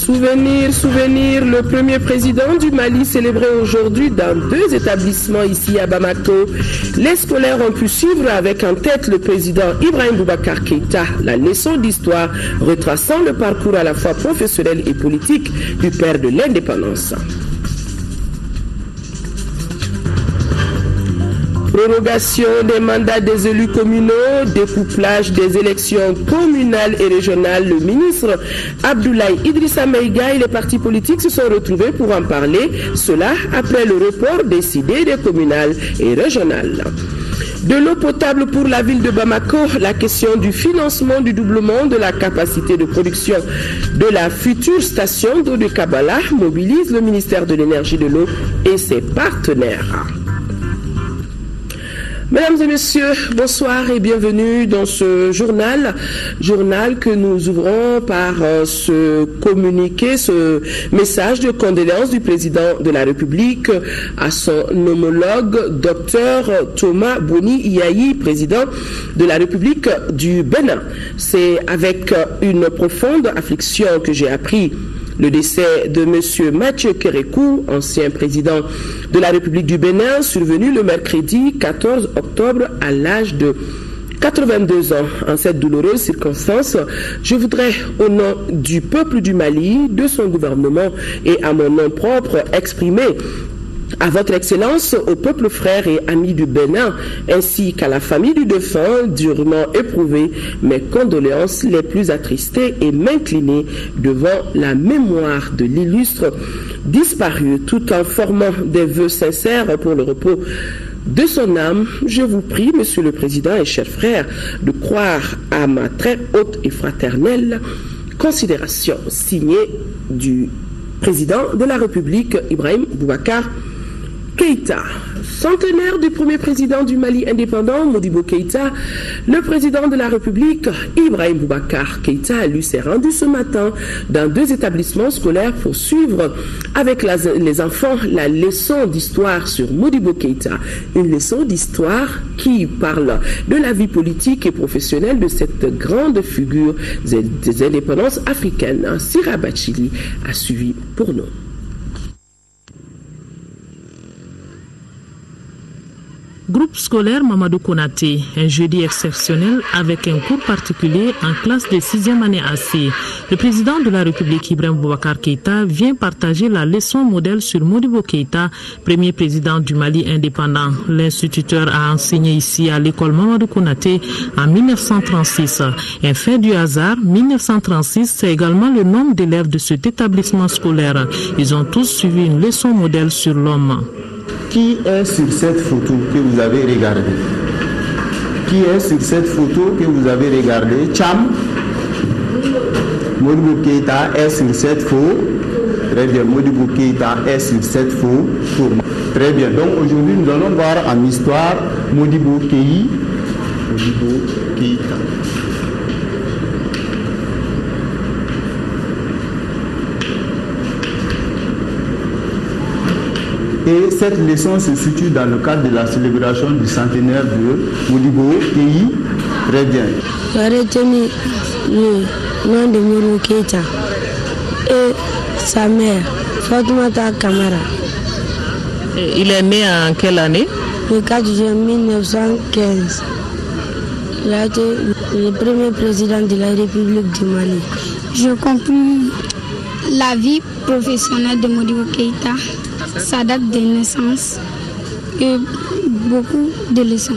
Souvenir, le premier président du Mali célébré aujourd'hui dans 2 établissements ici à Bamako. Les scolaires ont pu suivre avec en tête le président Ibrahim Boubacar Keïta la leçon d'histoire retraçant le parcours à la fois professionnel et politique du père de l'indépendance. Prorogation des mandats des élus communaux, découplage des élections communales et régionales. Le ministre Abdoulaye Idrissa Maïga et les partis politiques se sont retrouvés pour en parler. Cela après le report décidé des communales et régionales. De l'eau potable pour la ville de Bamako, la question du financement du doublement de la capacité de production de la future station d'eau de Kabala mobilise le ministère de l'Énergie, de l'eau et ses partenaires. Mesdames et messieurs, bonsoir et bienvenue dans ce journal que nous ouvrons par ce communiqué, ce message de condoléances du président de la République à son homologue, Dr Thomas Boni Yayi, président de la République du Bénin. C'est avec une profonde affliction que j'ai appris le décès de M. Mathieu Kérékou, ancien président de la République du Bénin, survenu le mercredi 14 octobre à l'âge de 82 ans. En cette douloureuse circonstance, je voudrais, au nom du peuple du Mali, de son gouvernement et à mon nom propre, exprimer à votre Excellence, au peuple frère et ami du Bénin, ainsi qu'à la famille du défunt, durement éprouvée, mes condoléances les plus attristées et m'incliner devant la mémoire de l'illustre disparu, tout en formant des vœux sincères pour le repos de son âme. Je vous prie, Monsieur le Président et chers frères, de croire à ma très haute et fraternelle considération, signée du président de la République, Ibrahim Boubacar Keïta. Centenaire du premier président du Mali indépendant, Modibo Keïta, le président de la République, Ibrahim Boubacar Keïta, lui s'est rendu ce matin dans 2 établissements scolaires pour suivre avec les enfants la leçon d'histoire sur Modibo Keïta. Une leçon d'histoire qui parle de la vie politique et professionnelle de cette grande figure des indépendances africaines. Sira Bachili a suivi pour nous. Groupe scolaire Mamadou Konaté, un jeudi exceptionnel avec un cours particulier en classe de 6e année AC. Le président de la République Ibrahim Boubacar Keïta vient partager la leçon modèle sur Modibo Keïta, premier président du Mali indépendant. L'instituteur a enseigné ici à l'école Mamadou Konaté en 1936. Un fait du hasard, 1936, c'est également le nombre d'élèves de cet établissement scolaire. Ils ont tous suivi une leçon modèle sur l'homme. Qui est sur cette photo que vous avez regardée? Qui est sur cette photo que vous avez regardée? Cham? Modibo Keïta est sur cette photo. Très bien, Modibo Keïta est sur cette photo. Très bien, donc aujourd'hui nous allons voir en histoire Modibo Keïta. Et cette leçon se situe dans le cadre de la célébration du centenaire de Modibo Keïta. Très bien. J'ai retenu le nom de Modibo Keïta et sa mère, Fatoumata Kamara. Il est né en quelle année? Le 4 juin 1915. Il a été le premier président de la République du Mali. Je conclus la vie professionnelle de Modibo Keïta, sa date de naissance et beaucoup de leçons.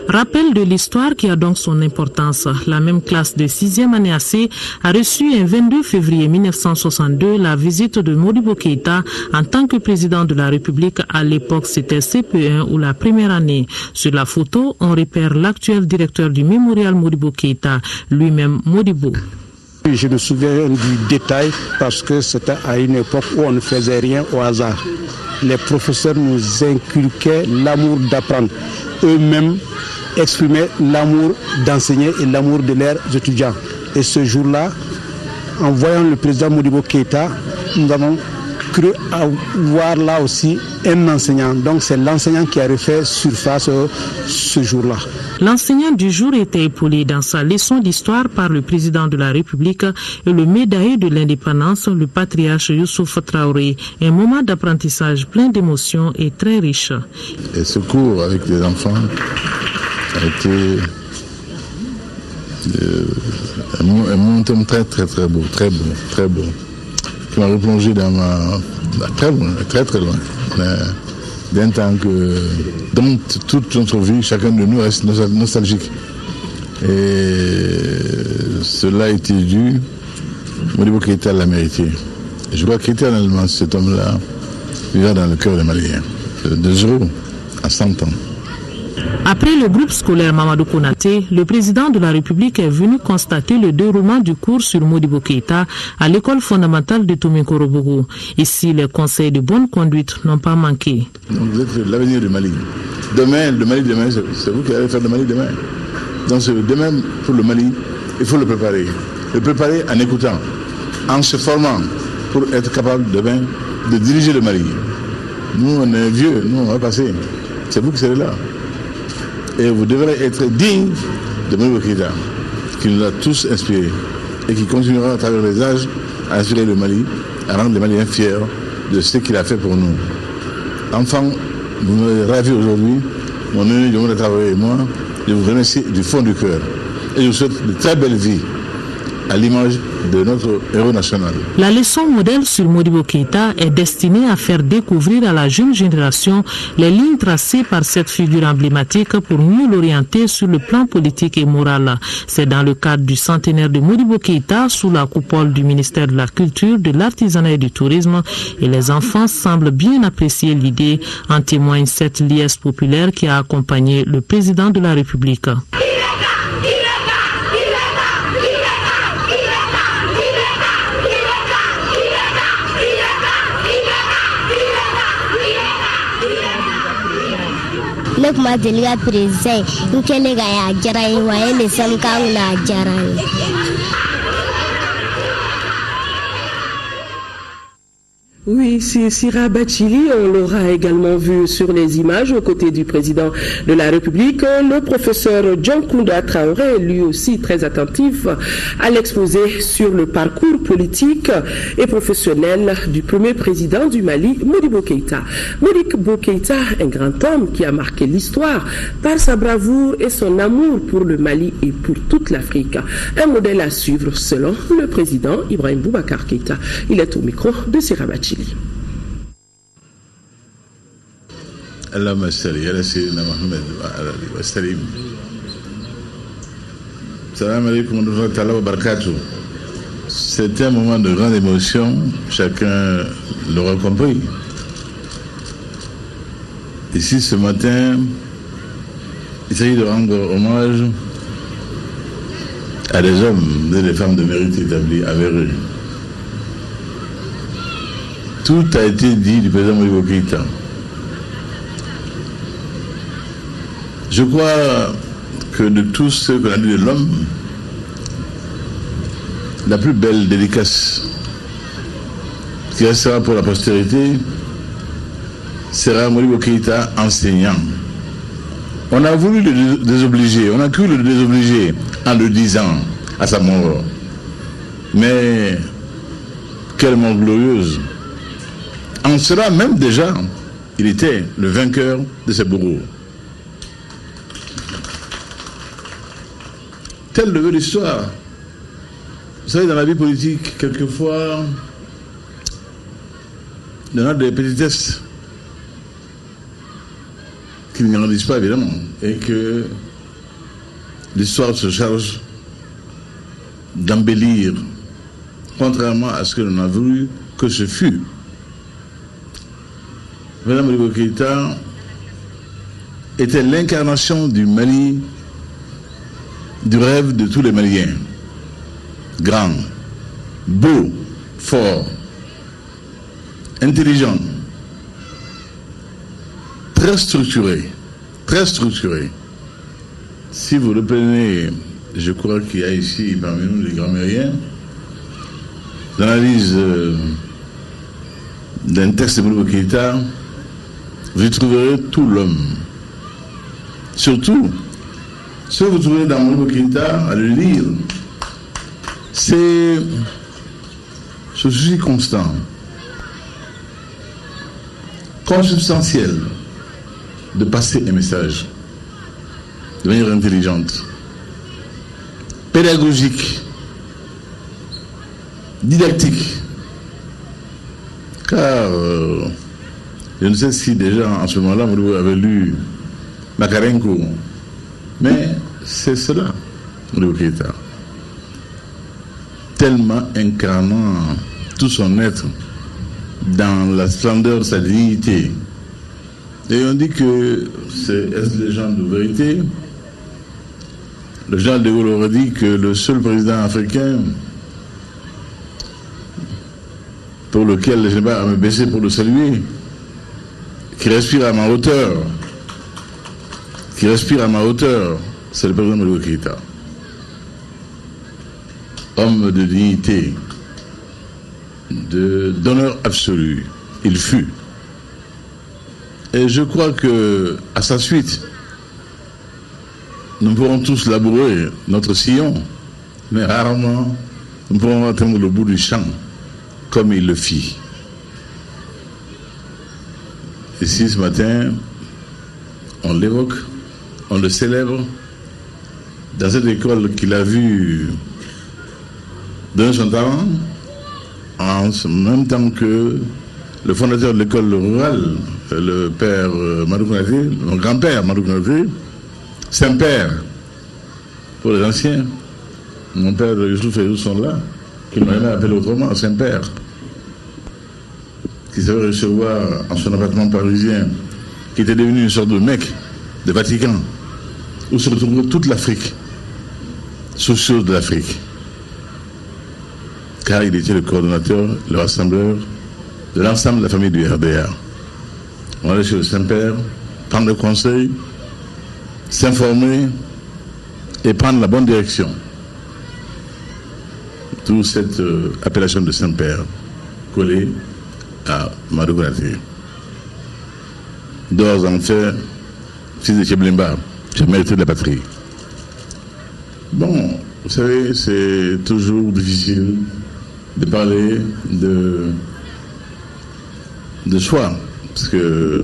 Rappel de l'histoire qui a donc son importance. La même classe de 6e année AC a reçu un 22 février 1962 la visite de Modibo Keïta en tant que président de la République. À l'époque, c'était CP1 ou la première année. Sur la photo, on repère l'actuel directeur du mémorial Modibo Keïta, lui-même Modibo. Je me souviens du détail parce que c'était à une époque où on ne faisait rien au hasard. Les professeurs nous inculquaient l'amour d'apprendre. Eux-mêmes exprimaient l'amour d'enseigner et l'amour de leurs étudiants. Et ce jour-là, en voyant le président Modibo Keïta, nous avons cru avoir là aussi un enseignant. Donc c'est l'enseignant qui a refait surface ce jour-là. L'enseignant du jour était épaulé dans sa leçon d'histoire par le président de la République et le médaillé de l'indépendance, le patriarche Youssouf Traoré. Un moment d'apprentissage plein d'émotions et très riche. Et ce cours avec les enfants a été un moment très beau, très beau, qui m'a replongé dans très loin. D'un temps que dans toute notre vie, chacun de nous reste nostalgique. Et cela a été dû, Modibo Keïta l'a mérité. Je crois qu'éternellement, cet homme-là vivra dans le cœur des Maliens, de 0 à 100 ans. Après le groupe scolaire Mamadou Konaté, le président de la République est venu constater le déroulement du cours sur Modibo Keïta à l'école fondamentale de Tomikorobougou. Ici, les conseils de bonne conduite n'ont pas manqué. Donc vous êtes l'avenir du Mali. Demain, le Mali demain, c'est vous qui allez faire le Mali demain. Donc demain, pour le Mali, il faut le préparer. Le préparer en écoutant, en se formant pour être capable demain de diriger le Mali. Nous, on est vieux, nous, on va passer. C'est vous qui serez là. Et vous devrez être digne de Modibo Keïta, qui nous a tous inspirés et qui continuera à travers les âges à inspirer le Mali, à rendre les Maliens fiers de ce qu'il a fait pour nous. Enfants, vous me ravez aujourd'hui, mon aîné de travailler et moi, je vous remercie du fond du cœur et je vous souhaite de très belles vies à l'image de notre héros national. La leçon modèle sur Modibo Keïta est destinée à faire découvrir à la jeune génération les lignes tracées par cette figure emblématique pour mieux l'orienter sur le plan politique et moral. C'est dans le cadre du centenaire de Modibo Keïta sous la coupole du ministère de la Culture, de l'Artisanat et du Tourisme, et les enfants semblent bien apprécier l'idée, en témoigne cette liesse populaire qui a accompagné le président de la République. Ne kuma deli ka président n kɛlen ka y'a diyara n ye wa ye nin sɛbɛn kan n'a diyara n ye. Oui, Sira Bachili, on l'aura également vu sur les images aux côtés du président de la République. Le professeur John Kounda Traoré, lui aussi très attentif à l'exposé sur le parcours politique et professionnel du premier président du Mali, Modibo Keïta. Modibo Keïta, un grand homme qui a marqué l'histoire par sa bravoure et son amour pour le Mali et pour toute l'Afrique. Un modèle à suivre selon le président Ibrahim Boubacar Keïta. Il est au micro de Sira Bachili. Allahumma salli ala sayyidina Muhammad wa ala alihi wa sallim. Salam alaikum wa rahmatullahi wa barakatuh. C'était un moment de grande émotion, chacun l'aura compris. Ici ce matin, il s'agit de rendre hommage à des hommes et des femmes de mérite établis avec eux. Tout a été dit du président Modibo Keïta. Je crois que de tout ce qu'on a dit de l'homme, la plus belle dédicace qui restera pour la postérité sera Modibo Keïta enseignant. On a voulu le désobliger, on a cru le désobliger en le disant à sa mort. Mais quelle mort glorieuse! En cela même déjà, il était le vainqueur de ses bourreaux. Telle le veut l'histoire. Vous savez, dans la vie politique, quelquefois, il y en a des petitesses qui ne grandissent pas, évidemment, et que l'histoire se charge d'embellir, contrairement à ce que l'on a voulu que ce fût. Madame Modibo Keïta était l'incarnation du Mali, du rêve de tous les Maliens. Grand, beau, fort, intelligent, très structuré, très structuré. Si vous reprenez, je crois qu'il y a ici parmi nous les grammairiens, l'analyse d'un texte de Modibo Keïta, vous y trouverez tout l'homme. Surtout, ce que vous trouverez dans Modibo Keïta, à le lire, c'est ce souci constant, consubstantiel, de passer un message de manière intelligente, pédagogique, didactique. Car je ne sais si déjà en ce moment-là vous avez lu Makarenko, mais c'est cela, Modibo Keïta, tellement incarnant tout son être dans la splendeur de sa dignité. Et on dit que est-ce légende de vérité? Le général de Gaulle aurait dit que le seul président africain pour lequel je n'ai pas à me baisser pour le saluer, qui respire à ma hauteur, c'est le président Modibo Keïta. Homme de dignité, d'honneur absolu, il fut. Et je crois que à sa suite, nous pourrons tous labourer notre sillon, mais rarement nous pourrons atteindre le bout du champ comme il le fit. Ici ce matin, on l'évoque, on le célèbre dans cette école qu'il a vue donner son talent en même temps que le fondateur de l'école rurale, le père Madou Konaté, mon grand-père Madou Konaté, Saint-Père pour les anciens. Mon père Youssouf et Youssouf sont là, qui m'a appelé autrement, Saint-Père, qui savait recevoir en son appartement parisien, qui était devenu une sorte de Mecque, de Vatican, où se retrouvait toute l'Afrique, sociaux de l'Afrique. Car il était le coordonnateur, le rassembleur de l'ensemble de la famille du RDA. On allait chez le Saint-Père, prendre le conseil, s'informer et prendre la bonne direction. Toute cette appellation de Saint-Père collée à Madou Konaté. Dors en fait, fils de Cheblimba, j'ai mérité de la patrie. Bon, vous savez, c'est toujours difficile de parler de soi, parce que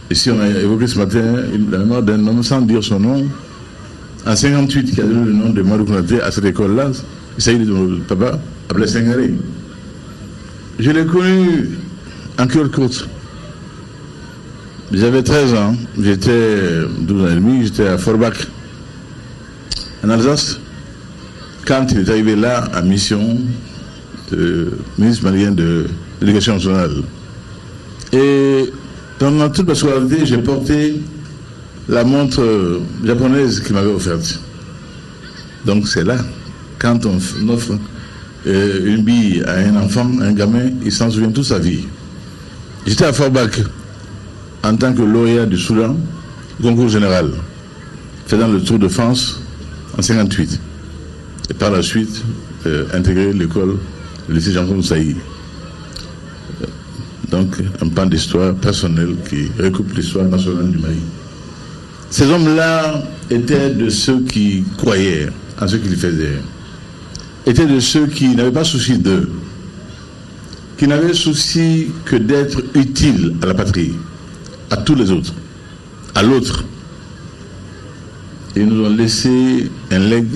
ici on a évoqué ce matin la mémoire d'un homme sans dire son nom, en 58 qui a donné le nom de Madou Konaté à cette école-là. Il s'agit de mon papa, appelé Senghare. Je l'ai connu en cure courte. J'avais 13 ans, j'étais 12 ans et demi, j'étais à Forbach, en Alsace, quand il est arrivé là en mission de ministre malien de l'éducation nationale. Et pendant toute ma scolarité, j'ai porté la montre japonaise qu'il m'avait offerte. Donc c'est là, quand on offre une bille à un enfant, un gamin, il s'en souvient toute sa vie. J'étais à Forbach en tant que lauréat du Soudan, concours général, faisant le Tour de France en 58. Et par la suite, intégré l'école, le lycée Jean-Claude Sailly. Donc, un pan d'histoire personnelle qui recoupe l'histoire nationale du Mali. Ces hommes-là étaient de ceux qui croyaient en ce qu'ils faisaient, étaient de ceux qui n'avaient pas souci d'eux, qui n'avaient souci que d'être utiles à la patrie, à tous les autres, à l'autre. Ils nous ont laissé un legs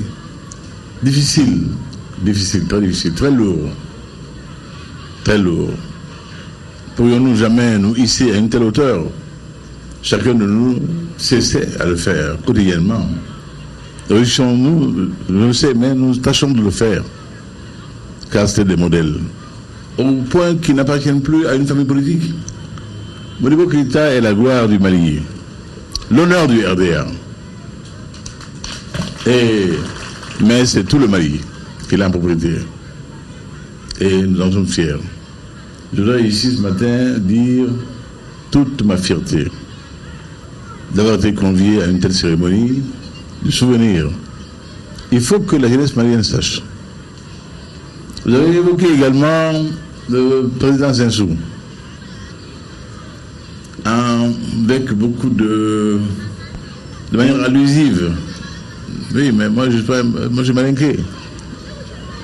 difficile, très difficile, très lourd, très lourd. Pourrions-nous jamais nous hisser à une telle hauteur? Chacun de nous cessait à le faire quotidiennement. Réussissons-nous, je le sais, mais nous tâchons de le faire, car c'était des modèles. Au point qu'ils n'appartiennent plus à une famille politique. Modibo Keïta est la gloire du Mali, l'honneur du RDA. Mais c'est tout le Mali qui l'a en propriété. Et nous en sommes fiers. Je voudrais ici ce matin dire toute ma fierté d'avoir été convié à une telle cérémonie de souvenir. Il faut que la jeunesse malienne sache. Vous avez évoqué également le président Zinsou. En avec beaucoup de manière allusive. Oui, mais moi je suis malinqué.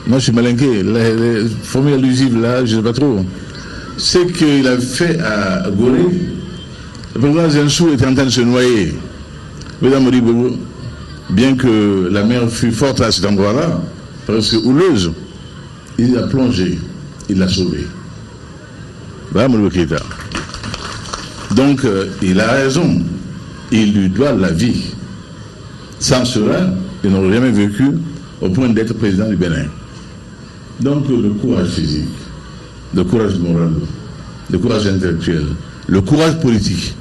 Moi je suis malinqué. Les formules allusives là, je ne sais pas trop. Ce qu'il a fait à Gorée, le président Zinsou était en train de se noyer. Mesdames Modibo, bien que la mer fût forte à cet endroit-là, presque houleuse, il a plongé, il l'a sauvé. Voilà Modibo Keïta. Donc, il a raison. Il lui doit la vie. Sans cela, il n'aurait jamais vécu au point d'être président du Bénin. Donc, le courage physique, le courage moral, le courage intellectuel, le courage politique.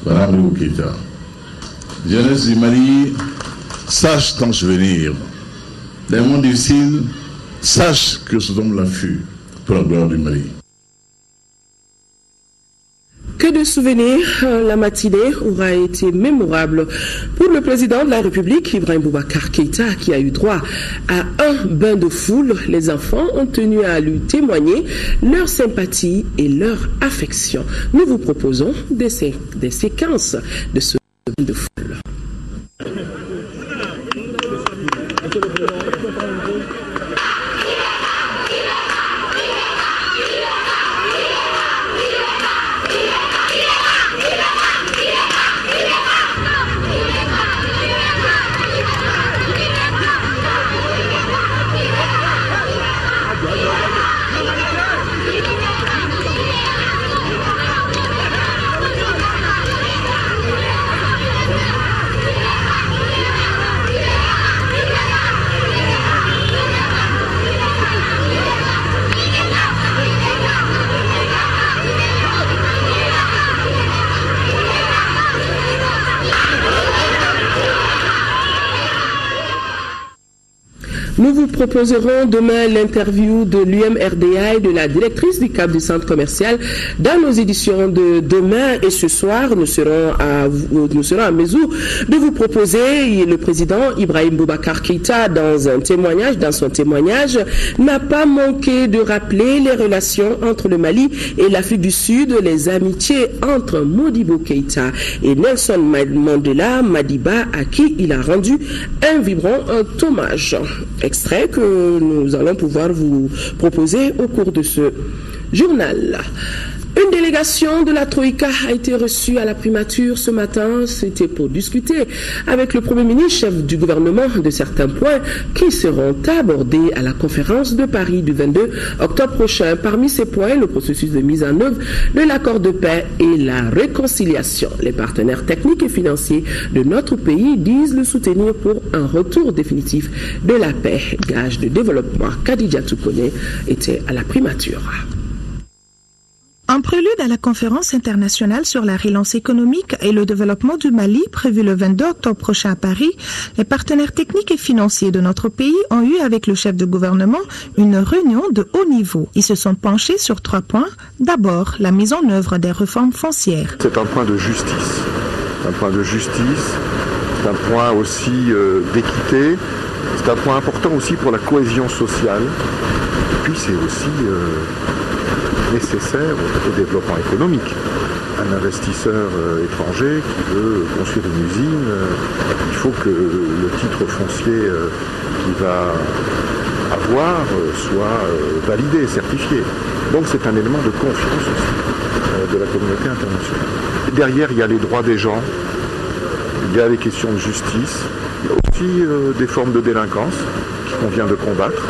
Voilà Modibo Keïta. Jeunesse du Mali, sache t'en souvenir. Dans les moments difficiles, sache que ce homme-là fut pour la gloire du Mali. Que de souvenirs, la matinée aura été mémorable pour le président de la République, Ibrahim Boubacar Keïta, qui a eu droit à un bain de foule. Les enfants ont tenu à lui témoigner leur sympathie et leur affection. Nous vous proposons des séquences de ce bain de foule. Nous vous proposerons demain l'interview de l'UMRDA et de la directrice du CAP du centre commercial dans nos éditions de demain. Et ce soir, nous serons à mesure de vous proposer le président Ibrahim Boubacar Keïta dans son témoignage, n'a pas manqué de rappeler les relations entre le Mali et l'Afrique du Sud, les amitiés entre Modibo Keïta et Nelson Mandela Madiba, à qui il a rendu un vibrant hommage. Extrait que nous allons pouvoir vous proposer au cours de ce journal. Une délégation de la Troïka a été reçue à la primature ce matin. C'était pour discuter avec le Premier ministre, chef du gouvernement, de certains points qui seront abordés à la conférence de Paris du 22 octobre prochain. Parmi ces points, le processus de mise en œuvre de l'accord de paix et la réconciliation. Les partenaires techniques et financiers de notre pays disent le soutenir pour un retour définitif de la paix. Gage de développement. Khadija Toukone était à la primature. En prélude à la conférence internationale sur la relance économique et le développement du Mali, prévue le 22 octobre prochain à Paris, les partenaires techniques et financiers de notre pays ont eu avec le chef de gouvernement une réunion de haut niveau. Ils se sont penchés sur 3 points. D'abord, la mise en œuvre des réformes foncières. C'est un point de justice. C'est un point aussi d'équité. C'est un point important aussi pour la cohésion sociale. Et puis c'est aussi nécessaire au développement économique. Un investisseur étranger qui veut construire une usine, il faut que le titre foncier qu'il va avoir soit validé, certifié. Donc c'est un élément de confiance aussi de la communauté internationale. Derrière, il y a les droits des gens, il y a les questions de justice, il y a aussi des formes de délinquance qu'on vient de combattre.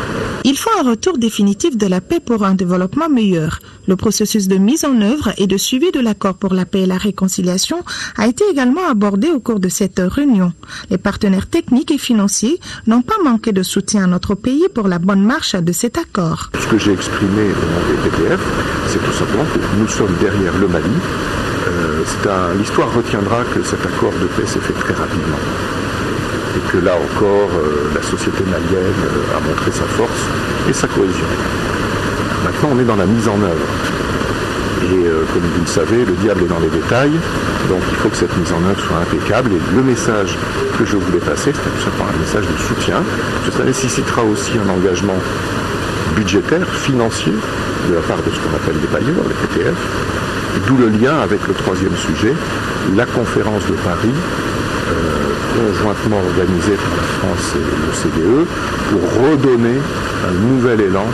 Il faut un retour définitif de la paix pour un développement meilleur. Le processus de mise en œuvre et de suivi de l'accord pour la paix et la réconciliation a été également abordé au cours de cette réunion. Les partenaires techniques et financiers n'ont pas manqué de soutien à notre pays pour la bonne marche de cet accord. Ce que j'ai exprimé au nom des PTF, c'est tout simplement que nous sommes derrière le Mali. L'histoire retiendra que cet accord de paix s'est fait très rapidement. Et que là encore, la société malienne a montré sa force et sa cohésion. Maintenant, on est dans la mise en œuvre. Et comme vous le savez, le diable est dans les détails, donc il faut que cette mise en œuvre soit impeccable. Et le message que je voulais passer, c'est tout simplement un message de soutien. Ça nécessitera aussi un engagement budgétaire, financier, de la part de ce qu'on appelle les bailleurs, les PTF. D'où le lien avec le troisième sujet, la conférence de Paris, conjointement organisée par la France et l'OCDE, pour redonner un nouvel élan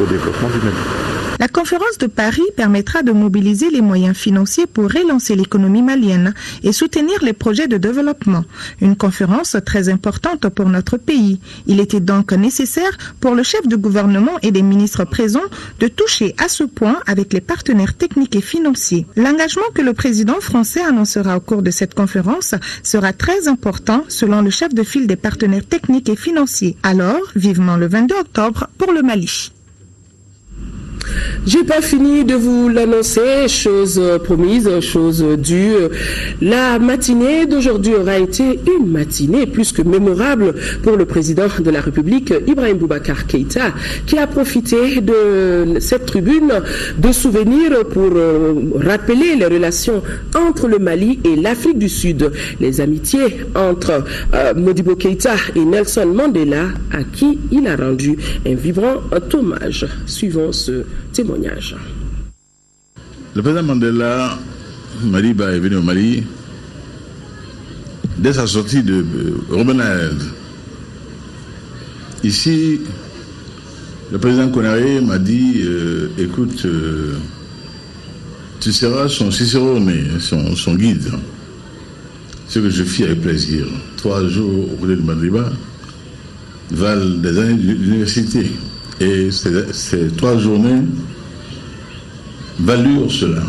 au développement du Mali. La conférence de Paris permettra de mobiliser les moyens financiers pour relancer l'économie malienne et soutenir les projets de développement. Une conférence très importante pour notre pays. Il était donc nécessaire pour le chef de gouvernement et des ministres présents de toucher à ce point avec les partenaires techniques et financiers. L'engagement que le président français annoncera au cours de cette conférence sera très important selon le chef de file des partenaires techniques et financiers. Alors, vivement le 22 octobre pour le Mali. J'ai pas fini de vous l'annoncer, chose promise, chose due. La matinée d'aujourd'hui aura été une matinée plus que mémorable pour le président de la République, Ibrahim Boubacar Keïta, qui a profité de cette tribune de souvenir pour rappeler les relations entre le Mali et l'Afrique du Sud, les amitiés entre Modibo Keïta et Nelson Mandela, à qui il a rendu un vibrant hommage. Suivons ce témoignage. Le président Mandela, Maliba est venu au Mali dès sa sortie de Robben Island. Ici, le président Konaré m'a dit écoute, tu seras son cicerone, son guide. Ce que je fis avec plaisir. 3 jours au côté de Maliba valent des années d'université. Et ces 3 journées valurent cela.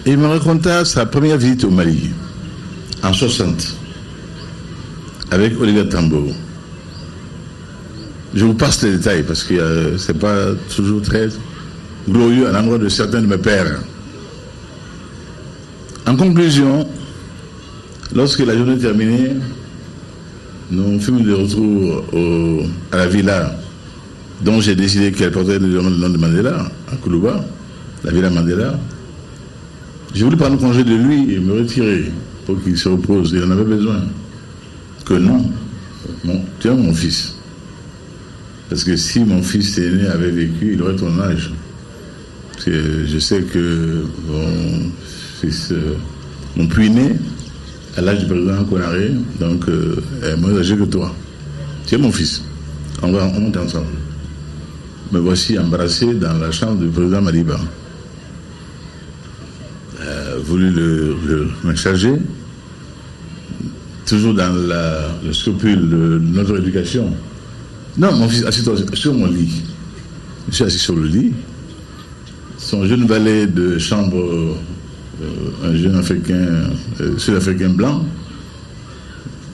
Et il me raconta sa première visite au Mali, en 60, avec Olivier Tambo. Je vous passe les détails parce que ce n'est pas toujours très glorieux à l'endroit de certains de mes pères. En conclusion, lorsque la journée terminée, nous fûmes de retour à la villa dont j'ai décidé qu'elle portait le nom de Mandela, à Koulouba, la villa Mandela. J'ai voulu prendre congé de lui et me retirer pour qu'il se repose. Il en avait besoin. Que non, tu es mon fils. Parce que si mon fils aîné avait vécu, il aurait ton âge. Parce que je sais que mon fils, mon puiné, à l'âge du président Konaré, donc est moins âgé que toi. Tu es mon fils. On monte ensemble. Me voici embrassé dans la chambre du président Maliba. Voulu me charger, toujours dans le scrupule de notre éducation. Non, mon fils, assieds-toi sur mon lit. Je suis assis sur le lit. Son jeune valet de chambre, un jeune Africain, sud-africain blanc,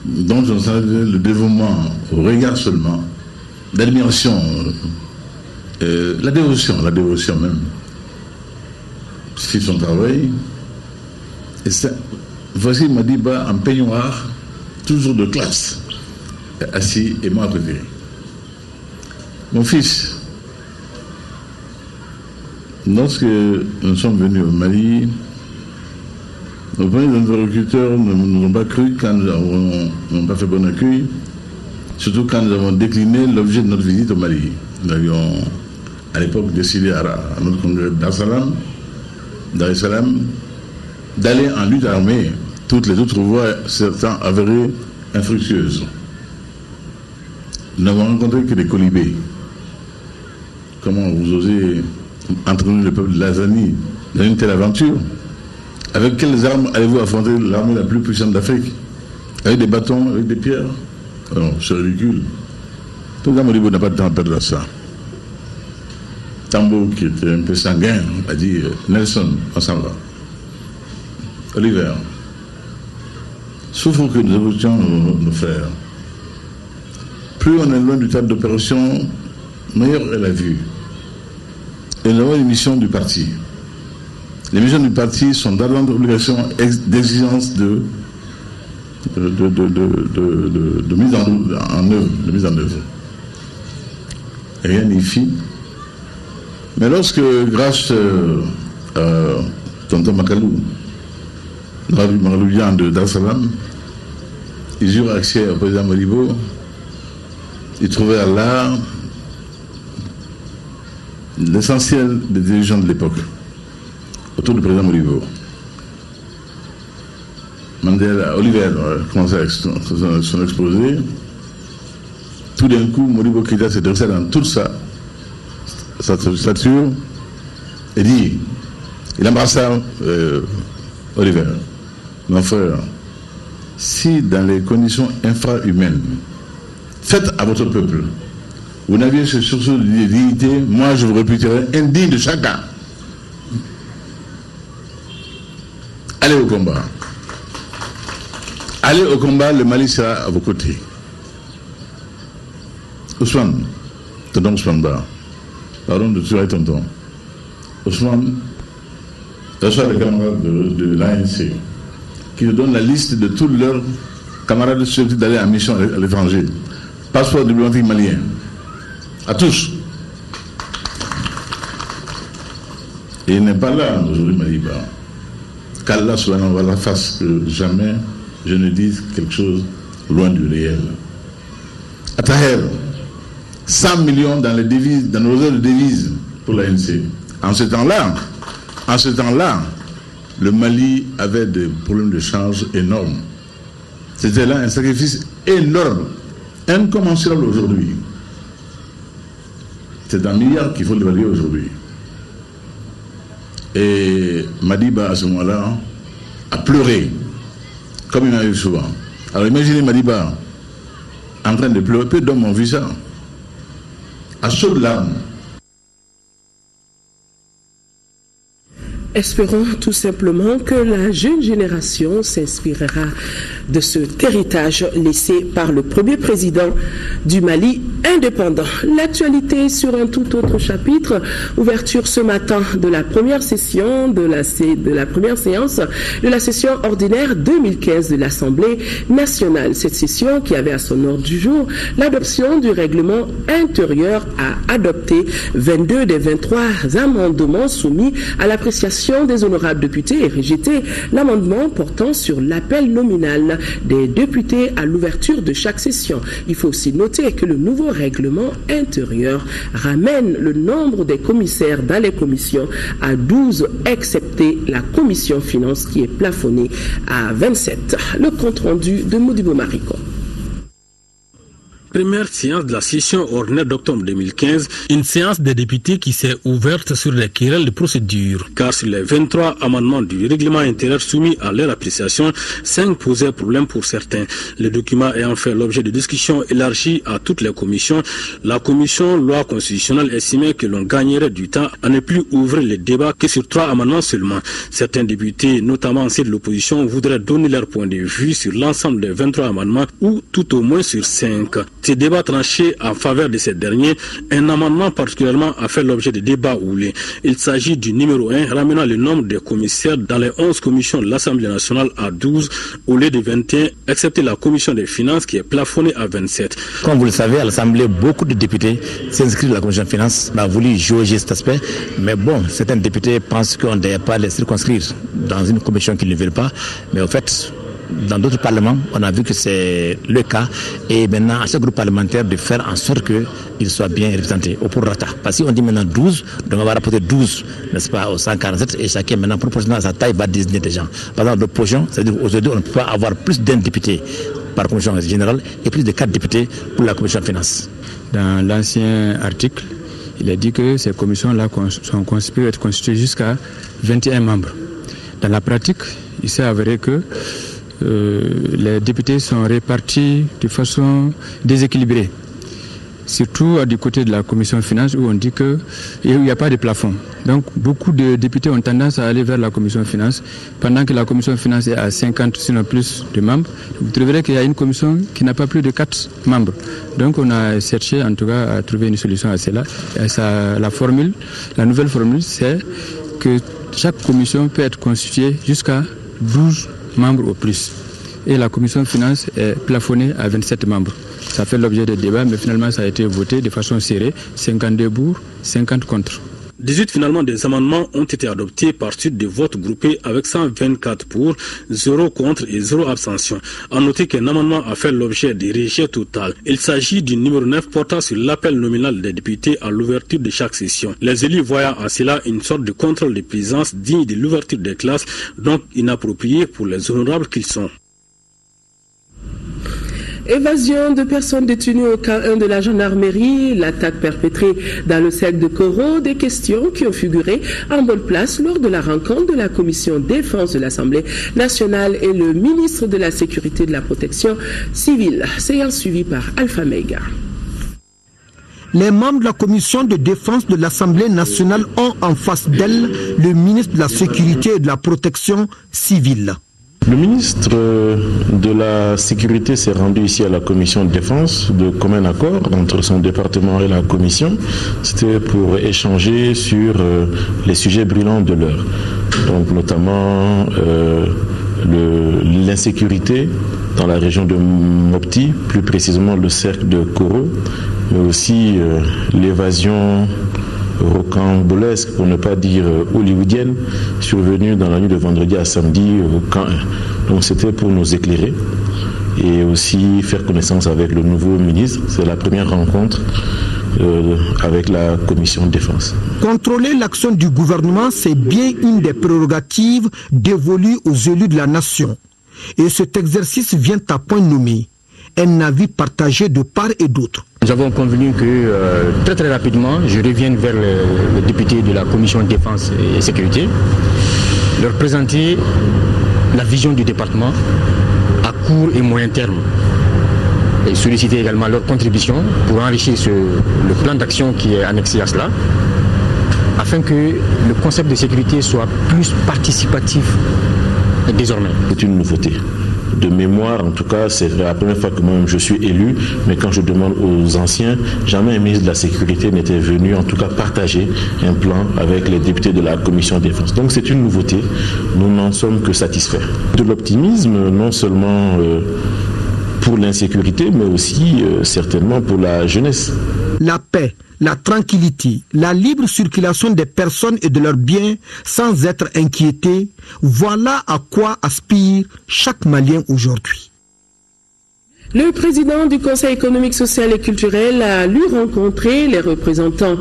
dont je savais le dévouement au regard seulement, l'admiration, la dévotion même. C'est son travail. Et ça, voici Madiba en peignoir, toujours de classe, assis et moi à côté. Mon fils, lorsque nous sommes venus au Mali, nos premiers interlocuteurs ne nous ont pas cru quand nous n'avons pas fait bon accueil, surtout quand nous avons décliné l'objet de notre visite au Mali. Nous avions à l'époque décidé à notre congrès Dar es Salaam, d'aller en lutte armée, toutes les autres voies certains avérées infructueuses. Nous n'avons rencontré que des colibés. Comment vous osez entraîner le peuple de l'Azanie dans une telle aventure? Avec quelles armes allez-vous affronter l'armée la plus puissante d'Afrique? Avec des bâtons, avec des pierres? Non, c'est ridicule. Tout le monde n'a pas de temps à perdre à ça. Tambo, qui était un peu sanguin, a dit Nelson, on s'en va. Oliver, souffre que nous évoquions nos frères. Plus on est loin du théâtre d'opération, meilleure est la vue. Et nous avons les missions du parti. Les missions du parti sont d'ardentes obligations d'exigence de mise en œuvre. Rien n'y fit. Mais lorsque, grâce à Tonton Makalou, Maloudian de Dar es Salaam, ils eurent accès au président Modibo, ils trouvèrent là l'essentiel des dirigeants de l'époque, autour du président Modibo. Mandela, Oliver a commencé avec son exposé. Tout d'un coup, Modibo Keïta s'est dressé dans toute sa stature et dit, il embrassa Oliver, mon frère, si dans les conditions infra-humaines, faites à votre peuple, vous n'aviez ce sursaut de dignité, moi je vous réputerai indigne de chacun. Allez au combat. Allez au combat, le Mali sera à vos côtés. Ousmane, tonton Ousmane Ba, pardon de tuer tonton. Ousmane reçoit les camarades de l'ANC qui nous donnent la liste de tous leurs camarades susceptibles d'aller en mission à l'étranger. Passeport diplomatique malien. À tous. Et il n'est pas là aujourd'hui, Maliba. Qu'Allah subhanahu wa ta'ala fasse que jamais je ne dise quelque chose loin du réel. À Taher, 100 millions dans les devises, dans nos réserves de devises pour l'ANC. En ce temps-là, le Mali avait des problèmes de change énormes. C'était là un sacrifice énorme, incommensurable aujourd'hui. C'est un milliard qu'il faut l'évaluer aujourd'hui. Et Madiba, à ce moment-là, a pleuré, comme il m'arrive souvent. Alors imaginez Madiba en train de pleurer, peu d'hommes ont vu ça, à chaudes larmes. Espérons tout simplement que la jeune génération s'inspirera de cet héritage laissé par le premier président du Mali indépendant. L'actualité sur un tout autre chapitre. Ouverture ce matin de la première session de la première séance de la session ordinaire 2015 de l'Assemblée nationale. Cette session qui avait à son ordre du jour l'adoption du règlement intérieur a adopté 22 des 23 amendements soumis à l'appréciation des honorables députés et rejeté l'amendement portant sur l'appel nominal des députés à l'ouverture de chaque session. Il faut aussi noter que le nouveau règlement intérieur ramène le nombre des commissaires dans les commissions à 12, excepté la commission finance qui est plafonnée à 27. Le compte rendu de Modibo Mariko. Première séance de la session ordinaire d'octobre 2015, une séance des députés qui s'est ouverte sur les querelles de procédure. Car sur les 23 amendements du règlement intérieur soumis à leur appréciation, 5 posaient problème pour certains. Le document ayant fait l'objet de discussions élargies à toutes les commissions, la commission loi constitutionnelle estimait que l'on gagnerait du temps à ne plus ouvrir les débats que sur 3 amendements seulement. Certains députés, notamment ceux de l'opposition, voudraient donner leur point de vue sur l'ensemble des 23 amendements ou tout au moins sur 5. Ces débats tranchés en faveur de ces derniers, un amendement particulièrement a fait l'objet de débats houlés. Il s'agit du numéro 1 ramenant le nombre des commissaires dans les 11 commissions de l'Assemblée nationale à 12 au lieu de 21, excepté la commission des finances qui est plafonnée à 27. Comme vous le savez, à l'Assemblée, beaucoup de députés s'inscrivent à la commission des finances. On a voulu jauger cet aspect, mais bon, certains députés pensent qu'on ne doit pas les circonscrire dans une commission qu'ils ne veulent pas, mais au fait, dans d'autres parlements, on a vu que c'est le cas. Et maintenant, à ce groupe parlementaire de faire en sorte qu'il soit bien représenté au prorata. Parce qu'on dit maintenant 12, donc on va rapporter 12, n'est-ce pas, au 147, et chacun maintenant, proportionnellement à sa taille, va désigner des gens. Par exemple, l'opposition, c'est-à-dire aujourd'hui, on ne peut pas avoir plus d'un député par commission générale et plus de 4 députés pour la commission de finances. Dans l'ancien article, il est dit que ces commissions-là peuvent être constituées jusqu'à 21 membres. Dans la pratique, il s'est avéré que les députés sont répartis de façon déséquilibrée. Surtout du côté de la commission finances où on dit qu'il n'y a pas de plafond. Donc beaucoup de députés ont tendance à aller vers la commission finances pendant que la commission finances est à 50 sinon plus de membres. Vous trouverez qu'il y a une commission qui n'a pas plus de 4 membres. Donc on a cherché en tout cas à trouver une solution à cela. Et la nouvelle formule, c'est que chaque commission peut être constituée jusqu'à 12 membres au plus. Et la commission de finances est plafonnée à 27 membres. Ça fait l'objet de débats, mais finalement ça a été voté de façon serrée, 52 pour, 50 contre. 18 finalement des amendements ont été adoptés par suite de votes groupés avec 124 pour, 0 contre et 0 abstention. À noter qu'un amendement a fait l'objet de rejet total. Il s'agit du numéro 9 portant sur l'appel nominal des députés à l'ouverture de chaque session. Les élus voyant à cela une sorte de contrôle de présence digne de l'ouverture des classes, donc inapproprié pour les honorables qu'ils sont. Évasion de personnes détenues au camp 1 de la gendarmerie, l'attaque perpétrée dans le cercle de Koro, des questions qui ont figuré en bonne place lors de la rencontre de la commission défense de l'Assemblée nationale et le ministre de la Sécurité et de la Protection civile, séance suivie par Alpha Mega. Les membres de la commission de défense de l'Assemblée nationale ont en face d'elle le ministre de la Sécurité et de la Protection civile. Le ministre de la Sécurité s'est rendu ici à la commission de défense de commun accord entre son département et la commission. C'était pour échanger sur les sujets brûlants de l'heure. Donc notamment l'insécurité dans la région de Mopti, plus précisément le cercle de Koro, mais aussi l'évasion rocambolesque, pour ne pas dire hollywoodienne, survenue dans la nuit de vendredi à samedi au camp 1. Donc c'était pour nous éclairer et aussi faire connaissance avec le nouveau ministre. C'est la première rencontre avec la commission de défense. Contrôler l'action du gouvernement, c'est bien une des prérogatives dévolues aux élus de la nation. Et cet exercice vient à point nommé. Un avis partagé de part et d'autre. Nous avons convenu que très rapidement, je revienne vers les députés de la commission de défense et sécurité, leur présenter la vision du département à court et moyen terme et solliciter également leur contribution pour enrichir le plan d'action qui est annexé à cela, afin que le concept de sécurité soit plus participatif désormais. C'est une nouveauté. De mémoire, en tout cas, c'est la première fois que moi-même je suis élu, mais quand je demande aux anciens, jamais un ministre de la Sécurité n'était venu, en tout cas, partager un plan avec les députés de la commission de défense. Donc c'est une nouveauté, nous n'en sommes que satisfaits. De l'optimisme, non seulement pour l'insécurité, mais aussi certainement pour la jeunesse. La paix, la tranquillité, la libre circulation des personnes et de leurs biens sans être inquiétés, voilà à quoi aspire chaque Malien aujourd'hui. Le président du Conseil économique, social et culturel a lui rencontré les représentants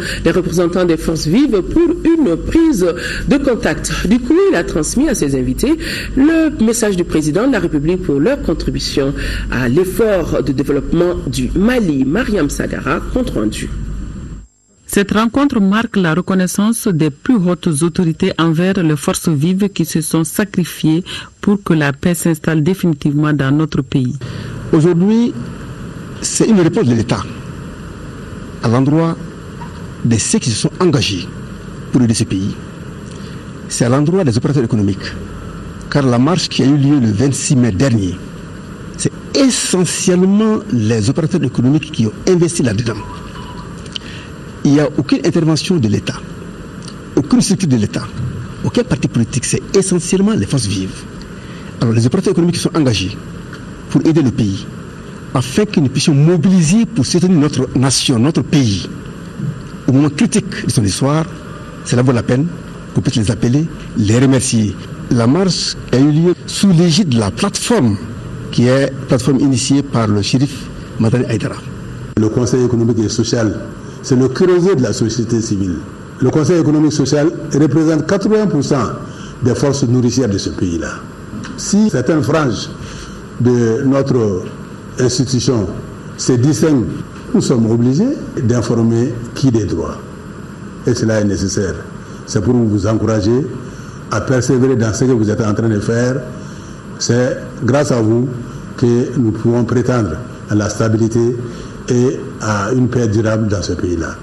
des forces vives pour une prise de contact. Du coup, il a transmis à ses invités le message du président de la République pour leur contribution à l'effort de développement du Mali. Mariam Sagara, compte rendu. Cette rencontre marque la reconnaissance des plus hautes autorités envers les forces vives qui se sont sacrifiées pour que la paix s'installe définitivement dans notre pays. Aujourd'hui, c'est une réponse de l'État à l'endroit de ceux qui se sont engagés pour aider ce pays. C'est à l'endroit des opérateurs économiques. Car la marche qui a eu lieu le 26 mai dernier, c'est essentiellement les opérateurs économiques qui ont investi là-dedans. Il n'y a aucune intervention de l'État, aucune structure de l'État, aucun parti politique. C'est essentiellement les forces vives. Alors les opérateurs économiques qui sont engagés pour aider le pays, afin que nous puissions mobiliser pour soutenir notre nation, notre pays, au moment critique de son histoire, cela vaut la peine qu'on puisse les appeler, les remercier. La marche a eu lieu sous l'égide de la plateforme, qui est une plateforme initiée par le shérif Madani Aïdara. Le Conseil économique et social, c'est le creuset de la société civile. Le Conseil économique et social représente 80% des forces nourricières de ce pays-là. Si certaines franges de notre institution se distinguent, nous sommes obligés d'informer qui des droits. Et cela est nécessaire. C'est pour vous encourager à persévérer dans ce que vous êtes en train de faire. C'est grâce à vous que nous pouvons prétendre à la stabilité et à une paix durable dans ce pays-là.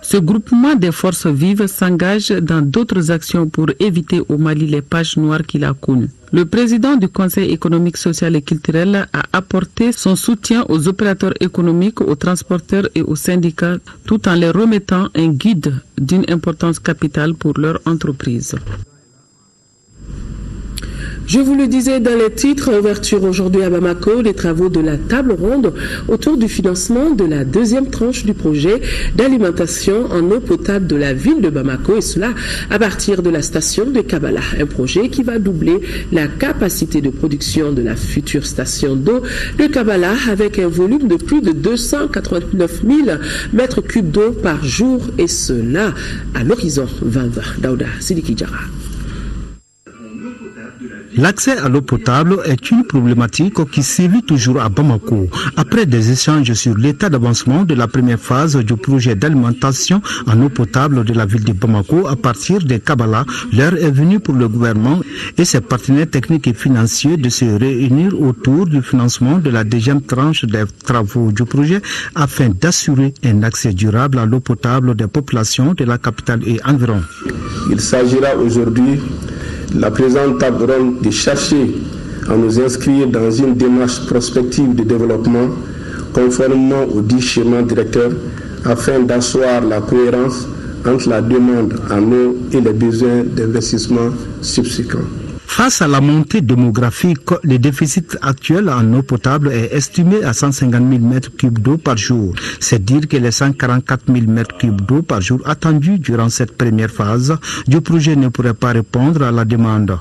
Ce groupement des forces vives s'engage dans d'autres actions pour éviter au Mali les pages noires qu'il a connues. Le président du Conseil économique, social et culturel a apporté son soutien aux opérateurs économiques, aux transporteurs et aux syndicats, tout en leur remettant un guide d'une importance capitale pour leur entreprise. Je vous le disais dans les titres, ouverture aujourd'hui à Bamako des travaux de la table ronde autour du financement de la deuxième tranche du projet d'alimentation en eau potable de la ville de Bamako, et cela à partir de la station de Kabala. Un projet qui va doubler la capacité de production de la future station d'eau de Kabala avec un volume de plus de 289 000 mètres cubes d'eau par jour, et cela à l'horizon 2020. Daouda Sidiki Diarra. L'accès à l'eau potable est une problématique qui sévit toujours à Bamako. Après des échanges sur l'état d'avancement de la première phase du projet d'alimentation en eau potable de la ville de Bamako à partir de Kabala, l'heure est venue pour le gouvernement et ses partenaires techniques et financiers de se réunir autour du financement de la deuxième tranche des travaux du projet afin d'assurer un accès durable à l'eau potable des populations de la capitale et environ. Il s'agira aujourd'hui la présente table ronde de chercher à nous inscrire dans une démarche prospective de développement conformément aux 10 schémas directeurs afin d'asseoir la cohérence entre la demande en eau et les besoins d'investissement subséquents. Face à la montée démographique, le déficit actuel en eau potable est estimé à 150 000 mètres cubes d'eau par jour. C'est dire que les 144 000 mètres cubes d'eau par jour attendus durant cette première phase du projet ne pourraient pas répondre à la demande.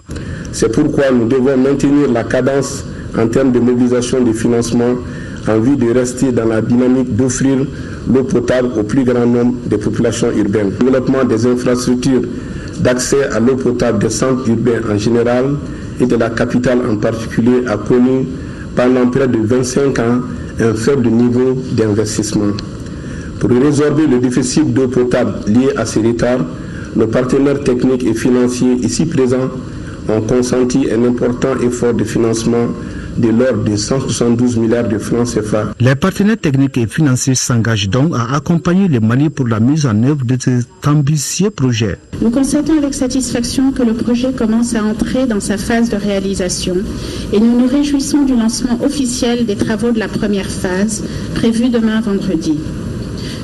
C'est pourquoi nous devons maintenir la cadence en termes de mobilisation des financements en vue de rester dans la dynamique d'offrir l'eau potable au plus grand nombre des populations urbaines. Le développement des infrastructures d'accès à l'eau potable des centres urbains en général et de la capitale en particulier a connu pendant près de 25 ans un faible niveau d'investissement. Pour résorber le déficit d'eau potable lié à ces retards, nos partenaires techniques et financiers ici présents ont consenti un important effort de financement de l'ordre de 172 milliards de francs CFA. Les partenaires techniques et financiers s'engagent donc à accompagner le Mali pour la mise en œuvre de cet ambitieux projet. Nous constatons avec satisfaction que le projet commence à entrer dans sa phase de réalisation et nous nous réjouissons du lancement officiel des travaux de la première phase prévue demain vendredi.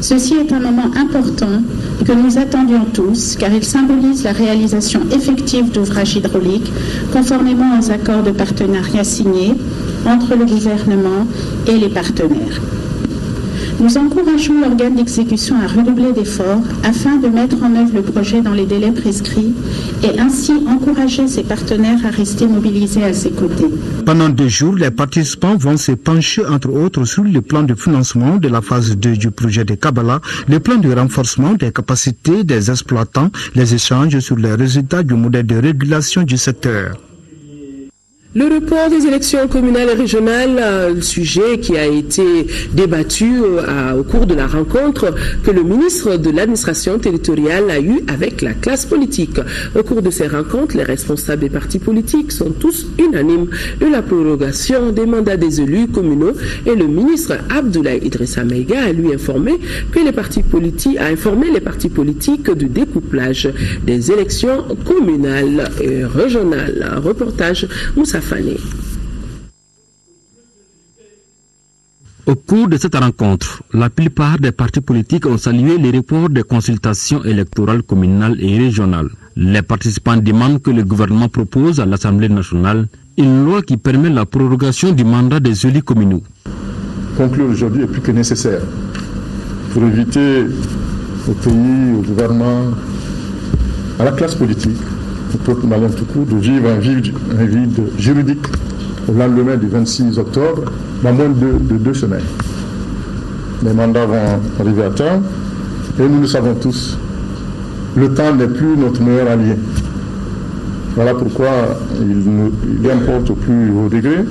Ceci est un moment important que nous attendions tous car il symbolise la réalisation effective d'ouvrages hydrauliques conformément aux accords de partenariat signés entre le gouvernement et les partenaires. Nous encourageons l'organe d'exécution à redoubler d'efforts afin de mettre en œuvre le projet dans les délais prescrits et ainsi encourager ses partenaires à rester mobilisés à ses côtés. Pendant 2 jours, les participants vont se pencher entre autres sur le plan de financement de la phase 2 du projet de Kabala, le plan de renforcement des capacités des exploitants, les échanges sur les résultats du modèle de régulation du secteur. Le report des élections communales et régionales, sujet qui a été débattu au cours de la rencontre que le ministre de l'administration territoriale a eue avec la classe politique. Au cours de ces rencontres, les responsables des partis politiques sont tous unanimes de la prorogation des mandats des élus communaux et le ministre Abdoulaye Idrissa Maïga a lui informé que les partis politiques du découplage des élections communales et régionales. Reportage Moussa Fane. Au cours de cette rencontre, la plupart des partis politiques ont salué les reports des consultations électorales communales et régionales. Les participants demandent que le gouvernement propose à l'Assemblée nationale une loi qui permet la prorogation du mandat des élus communaux. Conclure aujourd'hui est plus que nécessaire pour éviter au pays, au gouvernement, à la classe politique, au peuple malien tout court, de vivre un vide juridique au lendemain du 26 octobre, dans moins de 2 semaines. Les mandats vont arriver à terme et nous le savons tous, le temps n'est plus notre meilleur allié. Voilà pourquoi il importe au plus haut degré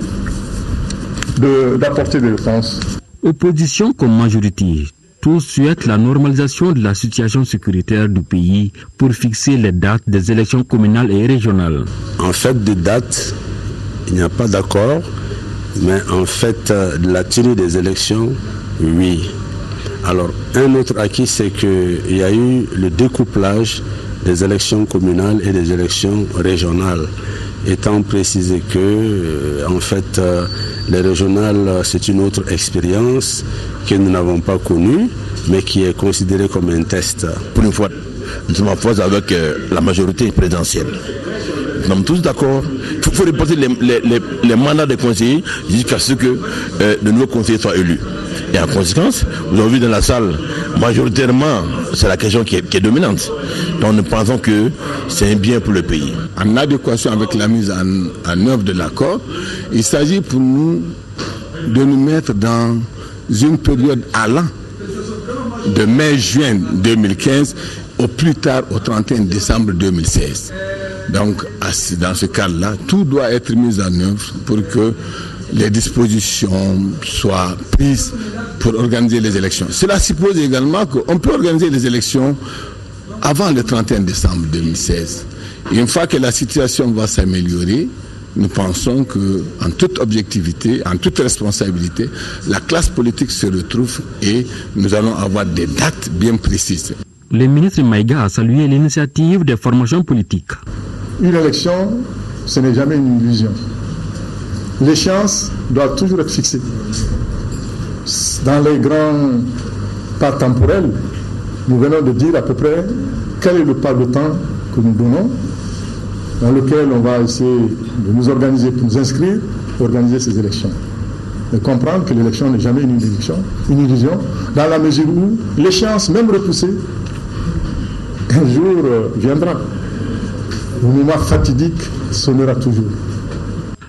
d'apporter des réponses. Opposition comme majorité, tous souhaitent la normalisation de la situation sécuritaire du pays pour fixer les dates des élections communales et régionales. En fait, de date, il n'y a pas d'accord, mais en fait, de la tenue des élections, oui. Alors, un autre acquis, c'est qu'il y a eu le découplage des élections communales et des élections régionales, étant précisé que, en fait, les régionales, c'est une autre expérience que nous n'avons pas connue, mais qui est considérée comme un test. Pour une fois, nous sommes en phase avec la majorité présidentielle. Nous sommes tous d'accord. Il faut reporter les mandats des conseillers jusqu'à ce que de nouveaux conseillers soient élus. Et en conséquence, vous avez vu dans la salle, majoritairement, c'est la question qui est dominante. Donc nous pensons que c'est un bien pour le pays. En adéquation avec la mise en œuvre de l'accord, il s'agit pour nous de nous mettre dans une période allant de mai-juin 2015 au plus tard au 31 décembre 2016. Donc dans ce cadre-là, tout doit être mis en œuvre pour que les dispositions soient prises pour organiser les élections. Cela suppose également qu'on peut organiser les élections avant le 31 décembre 2016. Et une fois que la situation va s'améliorer, nous pensons qu'en toute objectivité, en toute responsabilité, la classe politique se retrouve et nous allons avoir des dates bien précises. Le ministre Maïga a salué l'initiative des formations politiques. Une élection, ce n'est jamais une illusion. L'échéance doit toujours être fixée. Dans les grands pas temporels, nous venons de dire à peu près quel est le pas de temps que nous donnons, dans lequel on va essayer de nous organiser pour nous inscrire, pour organiser ces élections. Et comprendre que l'élection n'est jamais une illusion, dans la mesure où l'échéance, même repoussée, un jour viendra. Le moment fatidique sonnera toujours.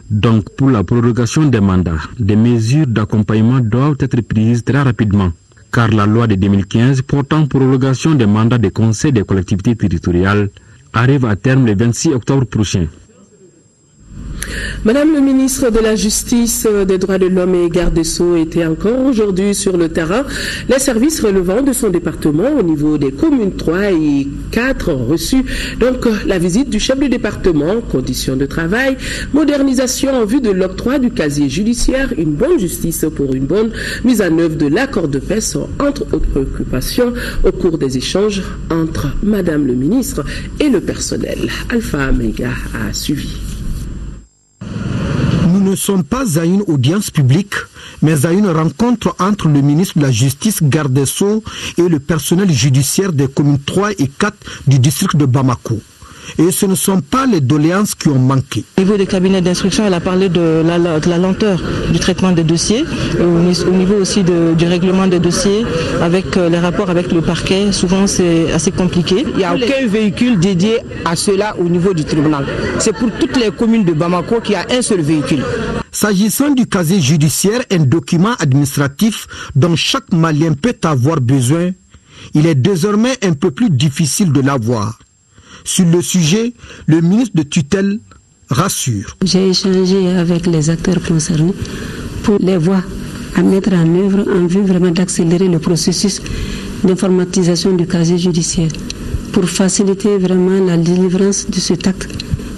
Donc, pour la prorogation des mandats, des mesures d'accompagnement doivent être prises très rapidement, car la loi de 2015 portant prorogation des mandats des conseils des collectivités territoriales arrive à terme le 26 octobre prochain. Madame le ministre de la Justice, des Droits de l'Homme et Garde des Sceaux était encore aujourd'hui sur le terrain. Les services relevant de son département au niveau des communes 3 et 4 ont reçu donc la visite du chef du département, conditions de travail, modernisation en vue de l'octroi du casier judiciaire, une bonne justice pour une bonne mise en œuvre de l'accord de paix sont entre autres préoccupations au cours des échanges entre Madame le ministre et le personnel. Alpha Mega a suivi. Nous ne sommes pas à une audience publique, mais à une rencontre entre le ministre de la Justice, garde des Sceaux, et le personnel judiciaire des communes 3 et 4 du district de Bamako. Et ce ne sont pas les doléances qui ont manqué. Au niveau des cabinets d'instruction, elle a parlé de la lenteur du traitement des dossiers, au niveau aussi du règlement des dossiers, avec les rapports avec le parquet. Souvent, c'est assez compliqué. Il n'y a aucun véhicule dédié à cela au niveau du tribunal. C'est pour toutes les communes de Bamako qu'il y a un seul véhicule. S'agissant du casier judiciaire, un document administratif dont chaque Malien peut avoir besoin, il est désormais un peu plus difficile de l'avoir. Sur le sujet, le ministre de tutelle rassure. J'ai échangé avec les acteurs concernés pour les voies à mettre en œuvre en vue vraiment d'accélérer le processus d'informatisation du casier judiciaire pour faciliter vraiment la délivrance de cet acte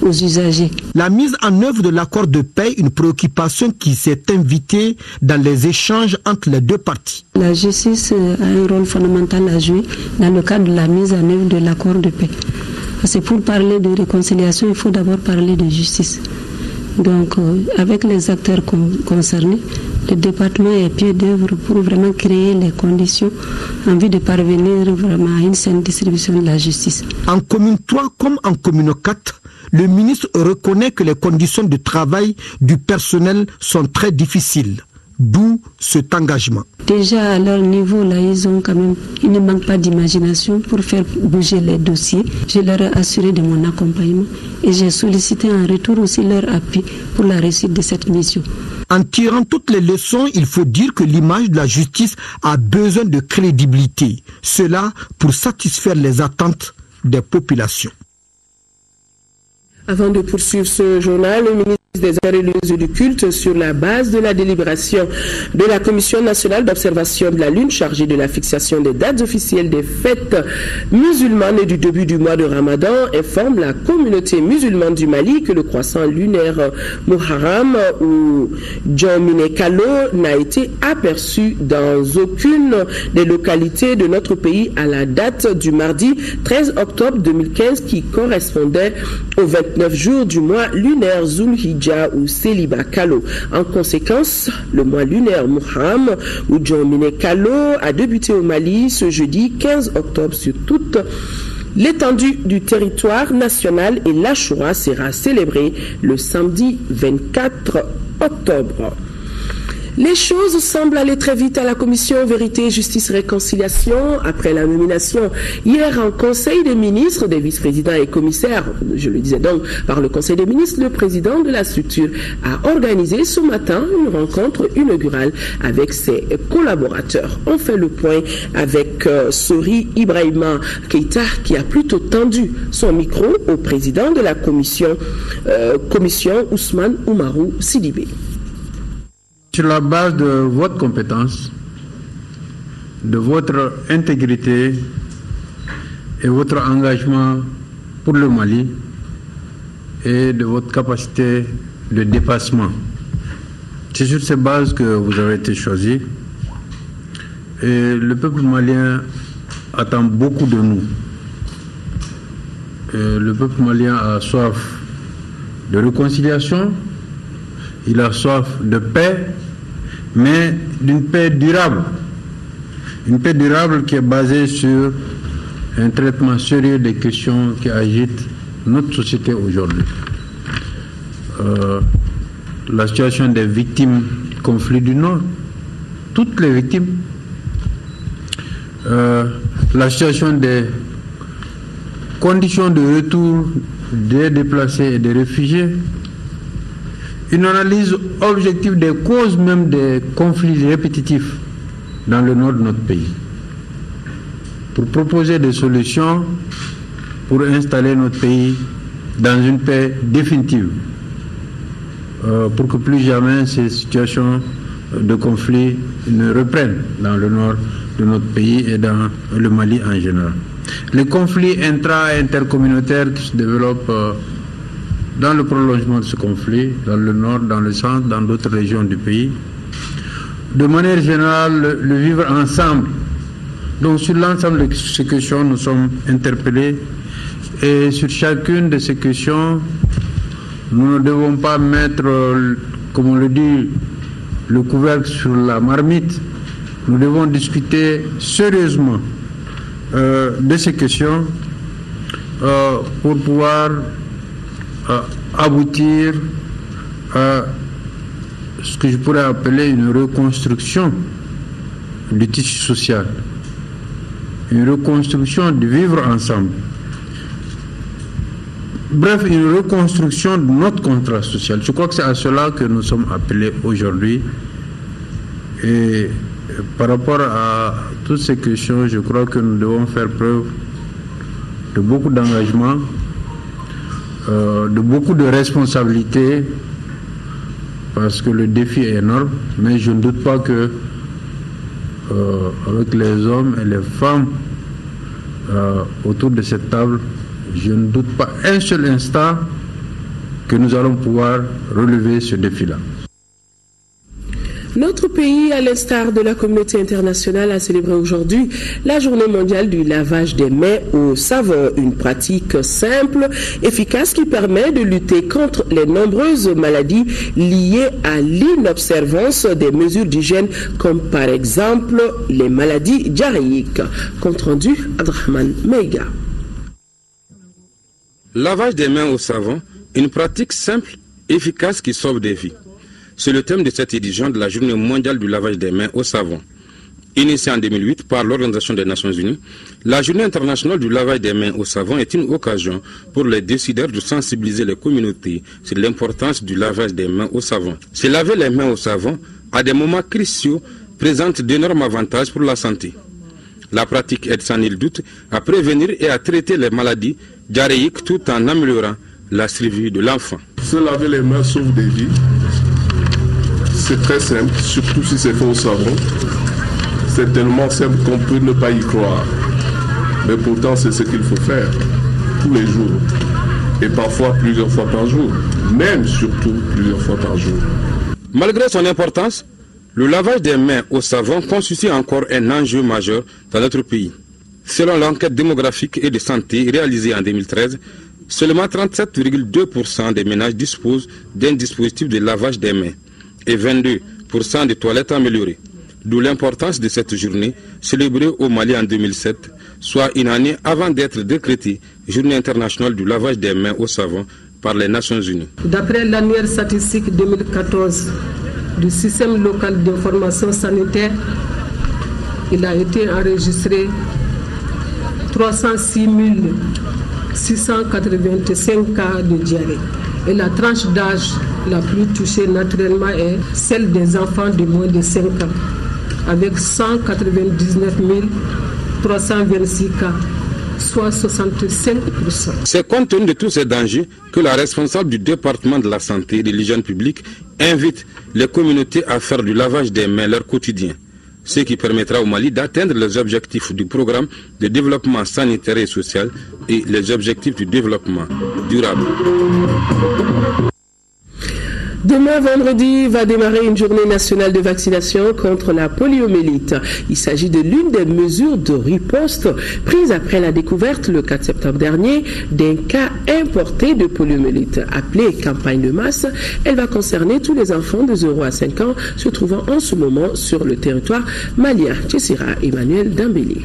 aux usagers. La mise en œuvre de l'accord de paix, une préoccupation qui s'est invitée dans les échanges entre les deux parties. La justice a un rôle fondamental à jouer dans le cadre de la mise en œuvre de l'accord de paix. Parce que pour parler de réconciliation, il faut d'abord parler de justice. Donc, avec les acteurs concernés, le département est pied d'œuvre pour vraiment créer les conditions en vue de parvenir vraiment à une saine distribution de la justice. En commune 3 comme en commune 4, le ministre reconnaît que les conditions de travail du personnel sont très difficiles. D'où cet engagement. Déjà à leur niveau, là, ils ne manquent pas d'imagination pour faire bouger les dossiers. Je leur ai assuré de mon accompagnement et j'ai sollicité en retour aussi leur appui pour la réussite de cette mission. En tirant toutes les leçons, il faut dire que l'image de la justice a besoin de crédibilité. Cela pour satisfaire les attentes des populations. Avant de poursuivre ce journal, le ministre des Affaires religieuses et du culte, sur la base de la délibération de la Commission nationale d'observation de la Lune chargée de la fixation des dates officielles des fêtes musulmanes et du début du mois de Ramadan, informe la communauté musulmane du Mali que le croissant lunaire Muharram ou Djamine Kalo n'a été aperçu dans aucune des localités de notre pays à la date du mardi 13 octobre 2015 qui correspondait au 29 jours du mois lunaire Zulhijja ou Célibat Kalo. En conséquence, le mois lunaire Muharram ou Djamine Kalo a débuté au Mali ce jeudi 15 octobre sur toute L'étendue du territoire national et l'Achoura sera célébrée le samedi 24 octobre. Les choses semblent aller très vite à la commission Vérité, Justice, Réconciliation après la nomination hier en Conseil des ministres des vice-présidents et commissaires, je le disais donc par le Conseil des ministres. Le président de la structure a organisé ce matin une rencontre inaugurale avec ses collaborateurs. On fait le point avec Sori Ibrahima Keita qui a plutôt tendu son micro au président de la commission Ousmane Oumarou Sidibé. Sur la base de votre compétence, de votre intégrité et votre engagement pour le Mali et de votre capacité de dépassement. C'est sur ces bases que vous avez été choisi et le peuple malien attend beaucoup de nous. Et le peuple malien a soif de réconciliation, il a soif de paix, mais d'une paix durable. Une paix durable qui est basée sur un traitement sérieux des questions qui agitent notre société aujourd'hui. La situation des victimes du conflit du Nord, toutes les victimes. La situation des conditions de retour des déplacés et des réfugiés. Une analyse objective des causes même des conflits répétitifs dans le nord de notre pays. Pour proposer des solutions pour installer notre pays dans une paix définitive. Pour que plus jamais ces situations de conflit ne reprennent dans le nord de notre pays et dans le Mali en général. Les conflits intercommunautaires qui se développent dans le prolongement de ce conflit, dans le nord, dans le centre, dans d'autres régions du pays. De manière générale, le vivre ensemble. Donc sur l'ensemble de ces questions, nous sommes interpellés et sur chacune de ces questions, nous ne devons pas mettre, comme on le dit, le couvercle sur la marmite. Nous devons discuter sérieusement de ces questions pour pouvoir aboutir à ce que je pourrais appeler une reconstruction du tissu social, une reconstruction du vivre ensemble. Bref, une reconstruction de notre contrat social. Je crois que c'est à cela que nous sommes appelés aujourd'hui. Et par rapport à toutes ces questions, je crois que nous devons faire preuve de beaucoup d'engagement, de beaucoup de responsabilité, parce que le défi est énorme, mais je ne doute pas que avec les hommes et les femmes autour de cette table, je ne doute pas un seul instant que nous allons pouvoir relever ce défi-là. Notre pays, à l'instar de la communauté internationale, a célébré aujourd'hui la journée mondiale du lavage des mains au savon, une pratique simple, efficace qui permet de lutter contre les nombreuses maladies liées à l'inobservance des mesures d'hygiène, comme par exemple les maladies diarrhéiques. Compte rendu, Abdrahman Meiga. Lavage des mains au savon, une pratique simple, efficace qui sauve des vies. C'est le thème de cette édition de la Journée mondiale du lavage des mains au savon. Initiée en 2008 par l'Organisation des Nations Unies, la Journée internationale du lavage des mains au savon est une occasion pour les décideurs de sensibiliser les communautés sur l'importance du lavage des mains au savon. Se laver les mains au savon, à des moments cruciaux, présente d'énormes avantages pour la santé. La pratique aide sans nul doute à prévenir et à traiter les maladies diarrhéiques tout en améliorant la survie de l'enfant. Se laver les mains sauve des vies. C'est très simple, surtout si c'est fait au savon. C'est tellement simple qu'on peut ne pas y croire. Mais pourtant, c'est ce qu'il faut faire tous les jours. Et parfois plusieurs fois par jour. Même surtout plusieurs fois par jour. Malgré son importance, le lavage des mains au savon constitue encore un enjeu majeur dans notre pays. Selon l'enquête démographique et de santé réalisée en 2013, seulement 37,2% des ménages disposent d'un dispositif de lavage des mains et 22% de toilettes améliorées. D'où l'importance de cette journée, célébrée au Mali en 2007, soit une année avant d'être décrétée Journée internationale du lavage des mains au savon par les Nations Unies. D'après l'annuaire statistique 2014 du système local d'information sanitaire, il a été enregistré 306 685 cas de diarrhée. Et la tranche d'âge la plus touchée naturellement est celle des enfants de moins de 5 ans, avec 199 326 cas, soit 65%. C'est compte tenu de tous ces dangers que la responsable du département de la santé et de l'hygiène publique invite les communautés à faire du lavage des mains leur quotidien, ce qui permettra au Mali d'atteindre les objectifs du programme de développement sanitaire et social et les objectifs du développement durable. Demain, vendredi, va démarrer une journée nationale de vaccination contre la poliomyélite. Il s'agit de l'une des mesures de riposte prises après la découverte le 4 septembre dernier d'un cas importé de poliomyélite. Appelée campagne de masse, elle va concerner tous les enfants de 0 à 5 ans se trouvant en ce moment sur le territoire malien. Tchessira Emmanuel Dambélé.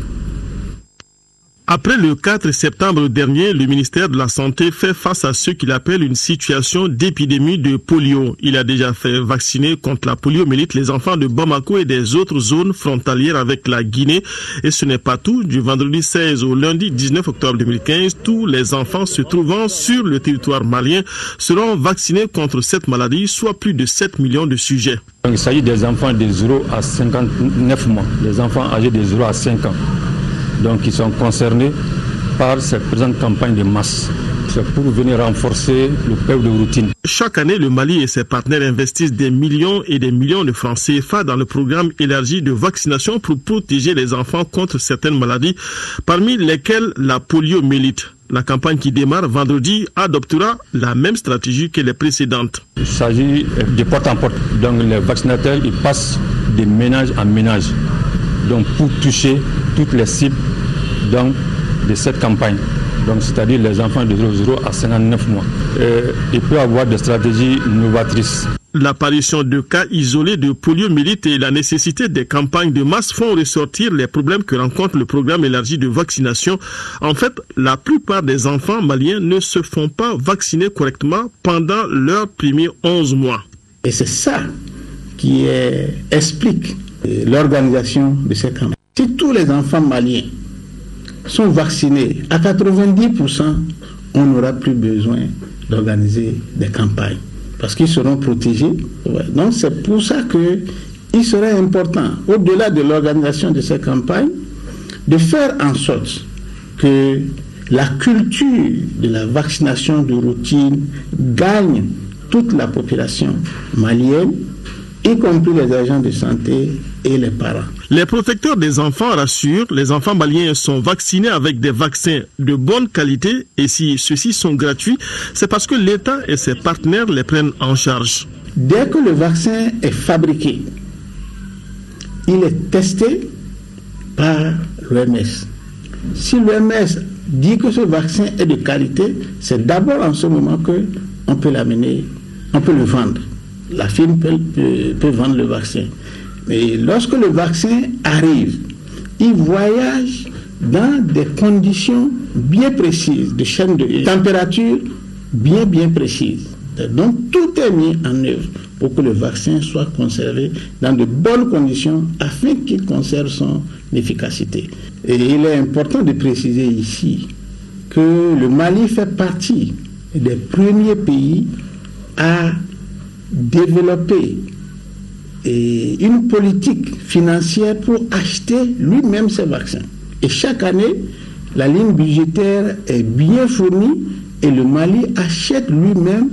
Après le 4 septembre dernier, le ministère de la Santé fait face à ce qu'il appelle une situation d'épidémie de polio. Il a déjà fait vacciner contre la poliomyélite les enfants de Bamako et des autres zones frontalières avec la Guinée. Et ce n'est pas tout. Du vendredi 16 au lundi 19 octobre 2015, tous les enfants se trouvant sur le territoire malien seront vaccinés contre cette maladie, soit plus de 7 millions de sujets. Il s'agit des enfants de 0 à 59 mois, les enfants âgés de 0 à 5 ans. Donc ils sont concernés par cette présente campagne de masse. C'est pour venir renforcer le peuple de routine. Chaque année, le Mali et ses partenaires investissent des millions et des millions de francs CFA dans le programme élargi de vaccination pour protéger les enfants contre certaines maladies, parmi lesquelles la poliomyélite. La campagne qui démarre vendredi adoptera la même stratégie que les précédentes. Il s'agit de porte en porte. Donc les vaccinateurs, ils passent de ménage en ménage. Donc pour toucher toutes les cibles de cette campagne. Donc c'est-à-dire les enfants de 0 à 59 mois. Il peut y avoir des stratégies novatrices. L'apparition de cas isolés de poliomyélite et la nécessité des campagnes de masse font ressortir les problèmes que rencontre le programme élargi de vaccination. En fait, la plupart des enfants maliens ne se font pas vacciner correctement pendant leurs premiers 11 mois. Et c'est ça qui explique l'organisation de cette campagne. Si tous les enfants maliens sont vaccinés à 90%, on n'aura plus besoin d'organiser des campagnes parce qu'ils seront protégés. Donc c'est pour ça qu'il serait important, au-delà de l'organisation de ces campagnes, de faire en sorte que la culture de la vaccination de routine gagne toute la population malienne, y compris les agents de santé et les parents. Les protecteurs des enfants rassurent, les enfants maliens sont vaccinés avec des vaccins de bonne qualité et si ceux-ci sont gratuits, c'est parce que l'État et ses partenaires les prennent en charge. Dès que le vaccin est fabriqué, il est testé par l'OMS. Si l'OMS dit que ce vaccin est de qualité, c'est d'abord en ce moment qu'on peut l'amener, on peut le vendre. La firme peut vendre le vaccin. Mais lorsque le vaccin arrive, il voyage dans des conditions bien précises, de chaîne de température bien précises. Donc tout est mis en œuvre pour que le vaccin soit conservé dans de bonnes conditions afin qu'il conserve son efficacité. Et il est important de préciser ici que le Mali fait partie des premiers pays à développer une politique financière pour acheter lui-même ses vaccins. Et chaque année, la ligne budgétaire est bien fournie et le Mali achète lui-même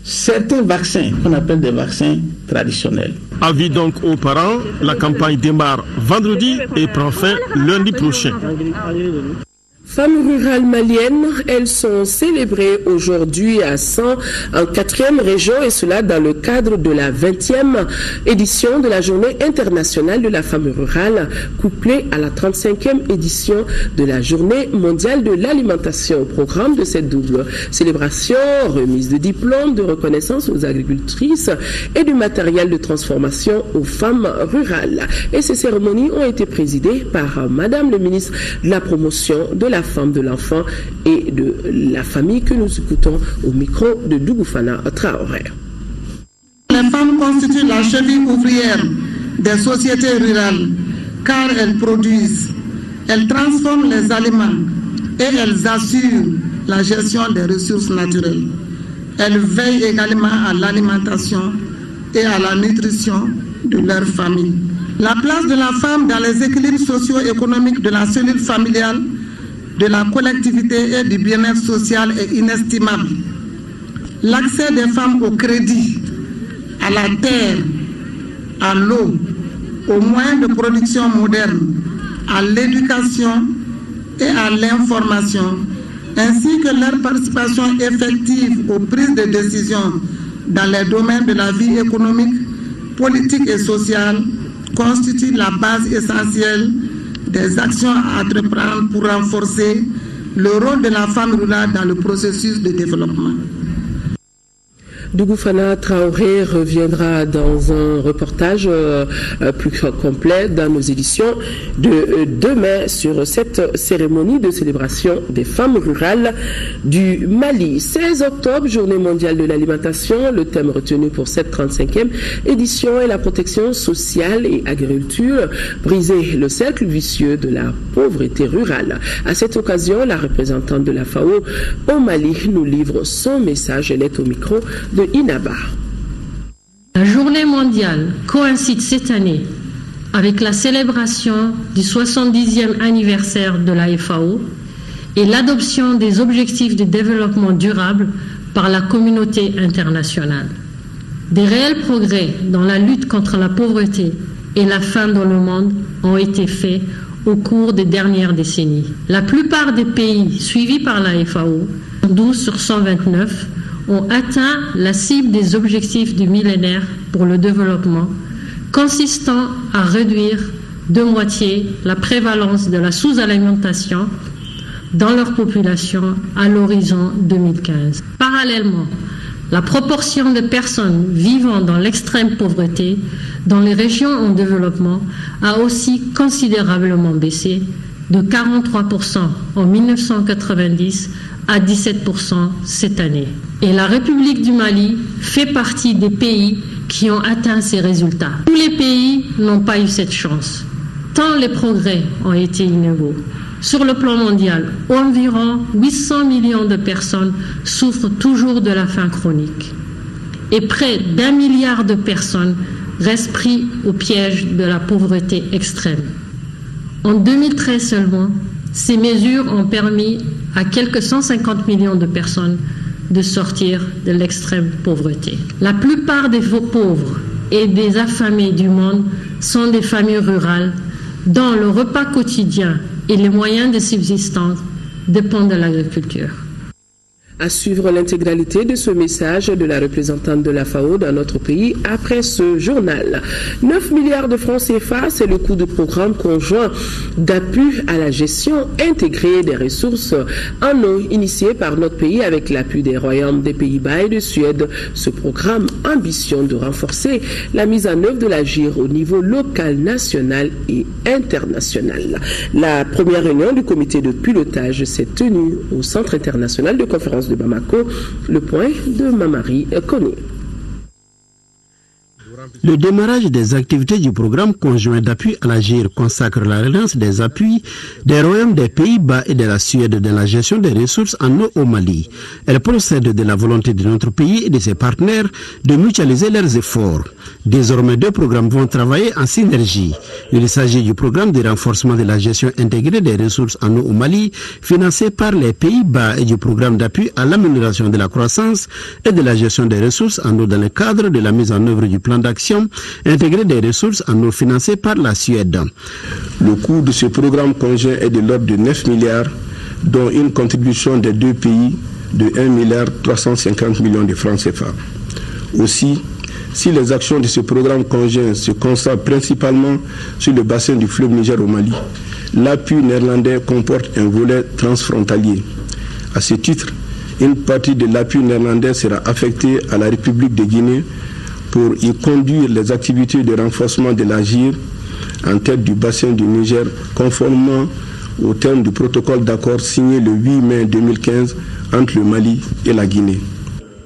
certains vaccins qu'on appelle des vaccins traditionnels. Avis donc aux parents, la campagne démarre vendredi et prend fin lundi prochain. Femmes rurales maliennes, elles sont célébrées aujourd'hui à 100 en 4e région et cela dans le cadre de la 20e édition de la Journée internationale de la femme rurale, couplée à la 35e édition de la Journée mondiale de l'alimentation. Au programme de cette double célébration, remise de diplômes, de reconnaissance aux agricultrices et du matériel de transformation aux femmes rurales. Et ces cérémonies ont été présidées par Madame le ministre de la Promotion de la femme, de l'enfant et de la famille que nous écoutons au micro de Dougoufana Traoré. Les femmes constituent la cheville ouvrière des sociétés rurales car elles produisent, elles transforment les aliments et elles assurent la gestion des ressources naturelles. Elles veillent également à l'alimentation et à la nutrition de leur famille. La place de la femme dans les équilibres socio-économiques de la cellule familiale, de la collectivité et du bien-être social est inestimable. L'accès des femmes au crédit, à la terre, à l'eau, aux moyens de production modernes, à l'éducation et à l'information, ainsi que leur participation effective aux prises de décision dans les domaines de la vie économique, politique et sociale, constitue la base essentielle des actions à entreprendre pour renforcer le rôle de la femme rurale dans le processus de développement. Dougoufana Traoré reviendra dans un reportage plus complet dans nos éditions de demain sur cette cérémonie de célébration des femmes rurales du Mali. 16 octobre, Journée mondiale de l'alimentation. Le thème retenu pour cette 35e édition est la protection sociale et agriculture, briser le cercle vicieux de la pauvreté rurale. À cette occasion, la représentante de la FAO au Mali nous livre son message. Elle est au micro de Inaba. La journée mondiale coïncide cette année avec la célébration du 70e anniversaire de la FAO et l'adoption des objectifs de développement durable par la communauté internationale. Des réels progrès dans la lutte contre la pauvreté et la faim dans le monde ont été faits au cours des dernières décennies. La plupart des pays suivis par la FAO, 12 sur 129, ont atteint la cible des objectifs du millénaire pour le développement, consistant à réduire de moitié la prévalence de la sous-alimentation dans leur population à l'horizon 2015. Parallèlement, la proportion de personnes vivant dans l'extrême pauvreté dans les régions en développement a aussi considérablement baissé de 43% en 1990 à 17% cette année. Et la République du Mali fait partie des pays qui ont atteint ces résultats. Tous les pays n'ont pas eu cette chance, tant les progrès ont été inégaux. Sur le plan mondial, environ 800 millions de personnes souffrent toujours de la faim chronique. Et près d'1 milliard de personnes restent pris au piège de la pauvreté extrême. En 2013 seulement, ces mesures ont permis à quelques 150 millions de personnes de sortir de l'extrême pauvreté. La plupart des pauvres et des affamés du monde sont des familles rurales dont le repas quotidien et les moyens de subsistance dépendent de l'agriculture. À suivre l'intégralité de ce message de la représentante de la FAO dans notre pays après ce journal. 9 milliards de francs CFA, c'est le coût du programme conjoint d'appui à la gestion intégrée des ressources en eau initié par notre pays avec l'appui des royaumes des Pays-Bas et de Suède. Ce programme ambitionne de renforcer la mise en œuvre de l'agir au niveau local, national et international. La première réunion du comité de pilotage s'est tenue au Centre international de conférence de Bamako, le point de Mamari Koné. Le démarrage des activités du programme conjoint d'appui à l'agir consacre la relance des appuis des royaumes des Pays-Bas et de la Suède dans la gestion des ressources en eau au Mali. Elle procède de la volonté de notre pays et de ses partenaires de mutualiser leurs efforts. Désormais, 2 programmes vont travailler en synergie. Il s'agit du programme de renforcement de la gestion intégrée des ressources en eau au Mali, financé par les Pays-Bas, et du programme d'appui à l'amélioration de la croissance et de la gestion des ressources en eau dans le cadre de la mise en œuvre du plan d'action intégré des ressources en eau financé par la Suède. Le coût de ce programme conjoint est de l'ordre de 9 milliards dont une contribution des deux pays de 1,350 milliard de francs CFA. Aussi, si les actions de ce programme conjoint se concentrent principalement sur le bassin du fleuve Niger au Mali, l'appui néerlandais comporte un volet transfrontalier. À ce titre, une partie de l'appui néerlandais sera affectée à la République de Guinée pour y conduire les activités de renforcement de l'AGIR en tête du bassin du Niger, conformément au terme du protocole d'accord signé le 8 mai 2015 entre le Mali et la Guinée.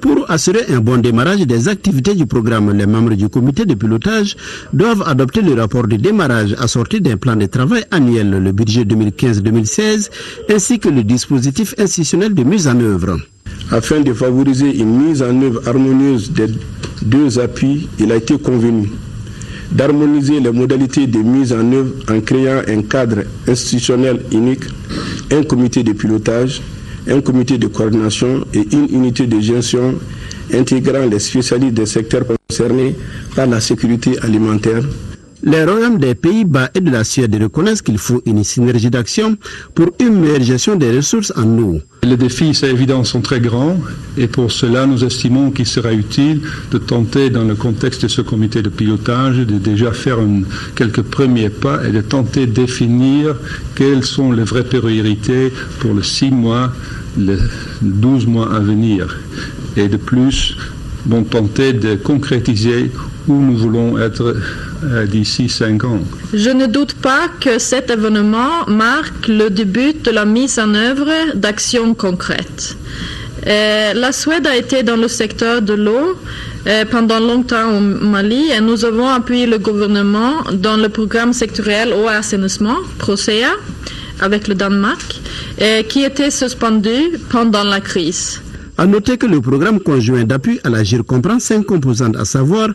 Pour assurer un bon démarrage des activités du programme, les membres du comité de pilotage doivent adopter le rapport de démarrage assorti d'un plan de travail annuel, le budget 2015-2016, ainsi que le dispositif institutionnel de mise en œuvre. Afin de favoriser une mise en œuvre harmonieuse des deux appuis, il a été convenu d'harmoniser les modalités de mise en œuvre en créant un cadre institutionnel unique, un comité de pilotage, un comité de coordination et une unité de gestion intégrant les spécialistes des secteurs concernés par la sécurité alimentaire. Les royaumes des Pays-Bas et de la Suède reconnaissent qu'il faut une synergie d'action pour une meilleure gestion des ressources en eau. Les défis, c'est évident, sont très grands et pour cela, nous estimons qu'il sera utile de tenter, dans le contexte de ce comité de pilotage, de déjà faire quelques premiers pas et de tenter de définir quelles sont les vraies priorités pour les 6 mois, les 12 mois à venir. Et de plus, tenter de concrétiser où nous voulons être d'ici 5 ans. Je ne doute pas que cet événement marque le début de la mise en œuvre d'actions concrètes. La Suède a été dans le secteur de l'eau pendant longtemps au Mali et nous avons appuyé le gouvernement dans le programme sectoriel eau et assainissement, PROSEA, avec le Danemark, qui était suspendu pendant la crise. À noter que le programme conjoint d'appui à la GIR comprend 5 composantes, à savoir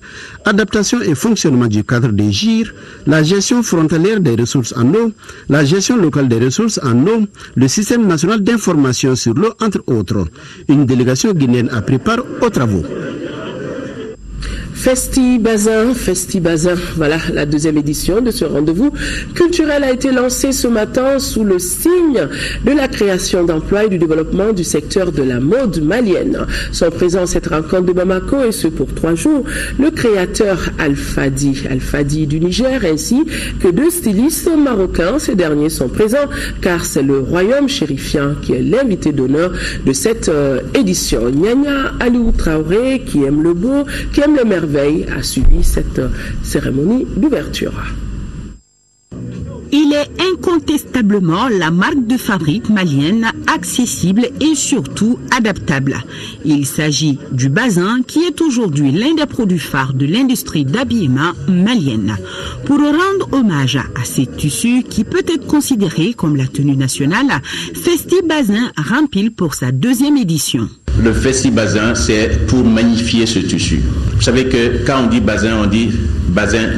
adaptation et fonctionnement du cadre des GIR, la gestion frontalière des ressources en eau, la gestion locale des ressources en eau, le système national d'information sur l'eau, entre autres. Une délégation guinéenne a pris part aux travaux. Festi Bazin, voilà la deuxième édition de ce rendez-vous culturel a été lancé ce matin sous le signe de la création d'emplois et du développement du secteur de la mode malienne. Sont présents à cette rencontre de Bamako et ce pour 3 jours, le créateur Alfadi du Niger ainsi que 2 stylistes marocains. Ces derniers sont présents car c'est le royaume chérifien qui est l'invité d'honneur de cette édition. Nyanya Aliou Traoré, qui aime le beau, qui aime les merveilles, a suivi cette cérémonie d'ouverture. Il est incontestablement la marque de fabrique malienne, accessible et surtout adaptable. Il s'agit du bazin qui est aujourd'hui l'un des produits phares de l'industrie d'habillement malienne. Pour rendre hommage à ces tissus qui peut être considéré comme la tenue nationale, Festi Bazin rempile pour sa 2e édition. Le Festi Bazin, c'est pour magnifier ce tissu. Vous savez que quand on dit bazin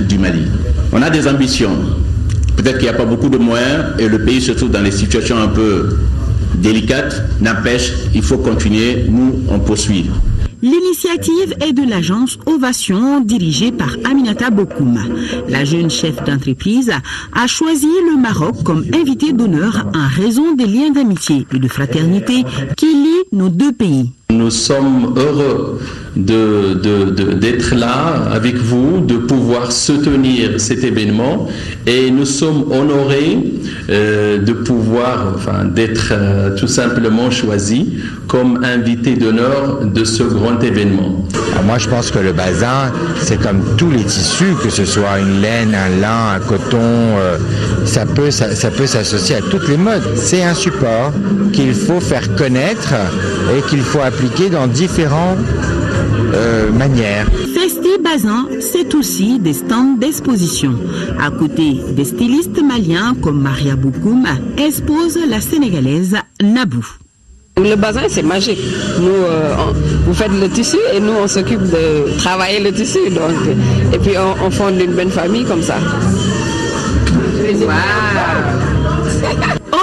du Mali. On a des ambitions. Peut-être qu'il n'y a pas beaucoup de moyens et le pays se trouve dans des situations un peu délicates. N'empêche, il faut continuer. Nous, on poursuit. L'initiative est de l'agence Ovation dirigée par Aminata Bokoum. La jeune chef d'entreprise a choisi le Maroc comme invité d'honneur en raison des liens d'amitié et de fraternité qui lient nos 2 pays. Nous sommes heureux d'être là avec vous, de pouvoir soutenir cet événement et nous sommes honorés de pouvoir, d'être tout simplement choisis comme invité d'honneur de ce grand événement. Moi je pense que le bazin, c'est comme tous les tissus, que ce soit une laine, un lin, un coton, ça peut s'associer à toutes les modes. C'est un support qu'il faut faire connaître et qu'il faut appliquer dans différentes manières. Festi Bazin, c'est aussi des stands d'exposition. À côté des stylistes maliens comme Maria Bokoum, expose la sénégalaise Nabou. Le bazin, c'est magique. Nous, vous faites le tissu et nous, on s'occupe de travailler le tissu. Et puis, on fonde une bonne famille comme ça.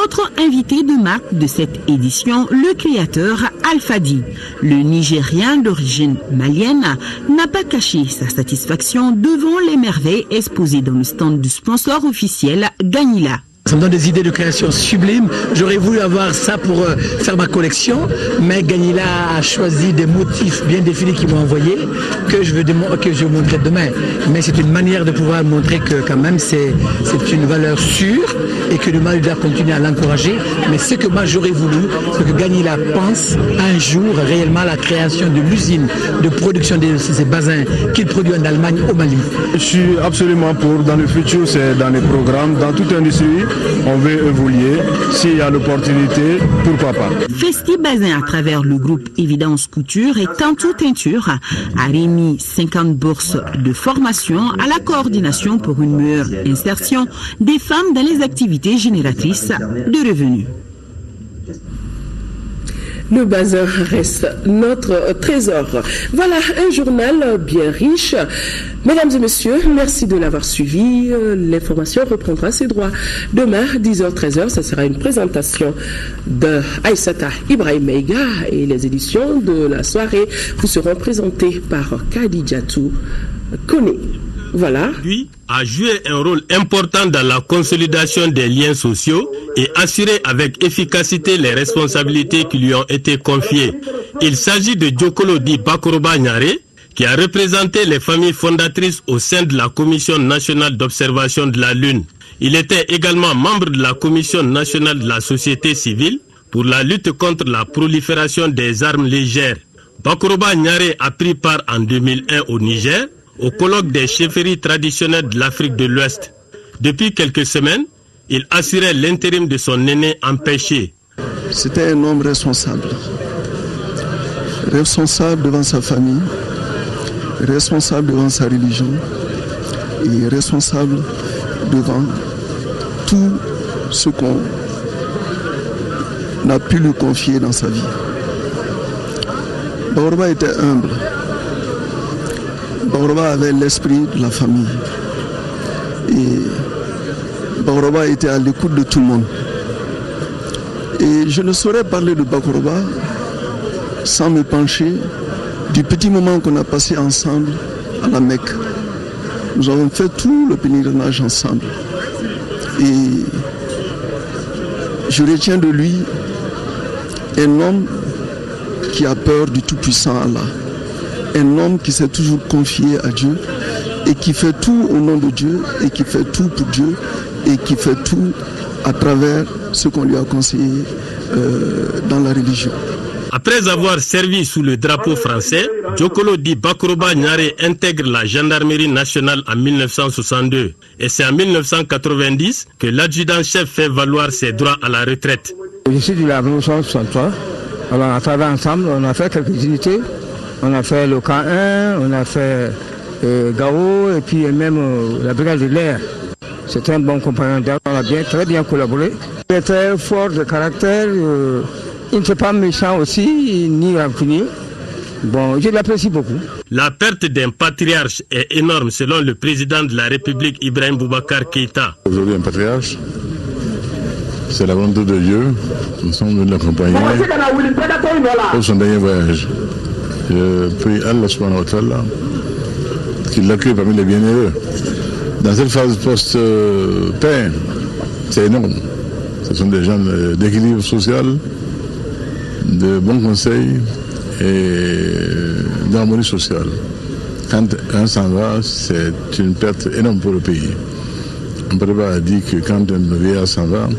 Autre invité de marque de cette édition, le créateur Alfadi. Le Nigérien d'origine malienne n'a pas caché sa satisfaction devant les merveilles exposées dans le stand du sponsor officiel Ganila. Ça me donne des idées de création sublimes. J'aurais voulu avoir ça pour faire ma collection, mais Gagnila a choisi des motifs bien définis qu'ils m'ont envoyés que je vais montrer demain. Mais c'est une manière de pouvoir montrer que quand même c'est une valeur sûre et que le Mali doit continuer à l'encourager. Mais ce que moi j'aurais voulu, c'est que Gagnila pense un jour réellement à la création de l'usine de production de ces basins qu'il produit en Allemagne au Mali. Je suis absolument pour. Dans le futur, c'est dans les programmes, dans toute industrie, on veut évoluer. S'il y a l'opportunité, pourquoi pas. Festi Bazin, à travers le groupe Évidence Couture et Tantou Teinture, a remis 50 bourses de formation à la coordination pour une meilleure insertion des femmes dans les activités génératrices de revenus. Le bazar reste notre trésor. Voilà un journal bien riche. Mesdames et messieurs, merci de l'avoir suivi. L'information reprendra ses droits. Demain, 10h, 13h, ce sera une présentation de Aïssata Ibrahim Meiga et les éditions de la soirée vous seront présentées par Kadidjatou Kone. Voilà. Lui a joué un rôle important dans la consolidation des liens sociaux et assuré avec efficacité les responsabilités qui lui ont été confiées. Il s'agit de Djokolo Di Bakoroba Nyare, qui a représenté les familles fondatrices au sein de la Commission nationale d'observation de la Lune. Il était également membre de la Commission nationale de la société civile pour la lutte contre la prolifération des armes légères. Bakoroba Nyare a pris part en 2001 au Niger, au colloque des chefferies traditionnelles de l'Afrique de l'Ouest. Depuis quelques semaines, il assurait l'intérim de son aîné empêché. C'était un homme responsable. Responsable devant sa famille, responsable devant sa religion et responsable devant tout ce qu'on a pu lui confier dans sa vie. Bakoroba était humble. Bakoroba avait l'esprit de la famille et Bakoroba était à l'écoute de tout le monde. Et je ne saurais parler de Bakoroba sans me pencher du petit moment qu'on a passé ensemble à la Mecque. Nous avons fait tout le pèlerinage ensemble. Et je retiens de lui un homme qui a peur du Tout-Puissant Allah. Un homme qui s'est toujours confié à Dieu et qui fait tout au nom de Dieu et qui fait tout pour Dieu et qui fait tout à travers ce qu'on lui a conseillé dans la religion. Après avoir servi sous le drapeau français, Djokolo Di Bakoroba Nyare intègre la gendarmerie nationale en 1962. Et c'est en 1990 que l'adjudant-chef fait valoir ses droits à la retraite. Je suis de la Révolution 63. Alors, on a travaillé ensemble, on a fait quelques unités. On a fait le K1, on a fait Gao et puis même la brigade de l'air. C'était un bon compagnon d'armes, on a très bien collaboré. Il était fort de caractère, il n'était pas méchant aussi, ni rancunier. Bon, je l'apprécie beaucoup. La perte d'un patriarche est énorme selon le président de la République Ibrahim Boubacar Keïta. Aujourd'hui un patriarche, c'est la volonté de Dieu. Nous sommes venus l'accompagner pour son dernier voyage. Je prie Allah subhanahu wa ta'ala qu'il l'accueille parmi les bienheureux. Dans cette phase post-paix, c'est énorme. Ce sont des gens d'équilibre social, de bons conseils et d'harmonie sociale. Quand un s'en va, c'est une perte énorme pour le pays. On peut pas dire que quand un vieillard s'en va,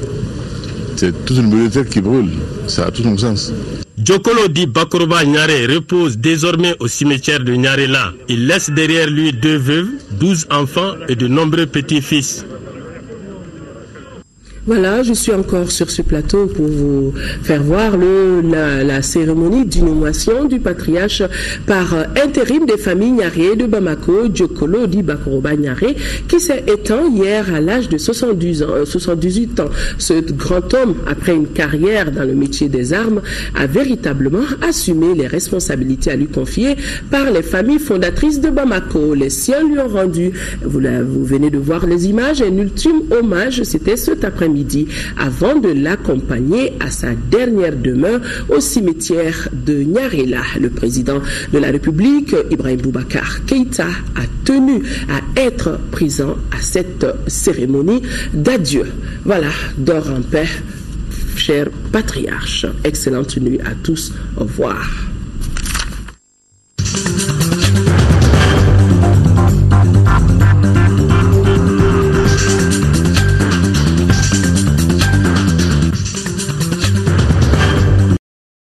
c'est toute une bibliothèque qui brûle. Ça a tout son sens. Djokolo Di Bakoroba Nyare repose désormais au cimetière de Nyarela. Il laisse derrière lui 2 veuves, 12 enfants et de nombreux petits-fils. Voilà, je suis encore sur ce plateau pour vous faire voir la cérémonie d'inhumation du patriarche par intérim des familles Nyare de Bamako, Djokolo Di Bakoroba Nyare, qui s'est éteint hier à l'âge de 78 ans. Ce grand homme, après une carrière dans le métier des armes, a véritablement assumé les responsabilités à lui confier par les familles fondatrices de Bamako. Les siens lui ont rendu, vous venez de voir les images, un ultime hommage, c'était cet après-midi après-midi avant de l'accompagner à sa dernière demeure au cimetière de Nyarela. Le président de la République, Ibrahim Boubacar Keïta, a tenu à être présent à cette cérémonie d'adieu. Voilà, dors en paix, cher patriarche. Excellente nuit à tous. Au revoir.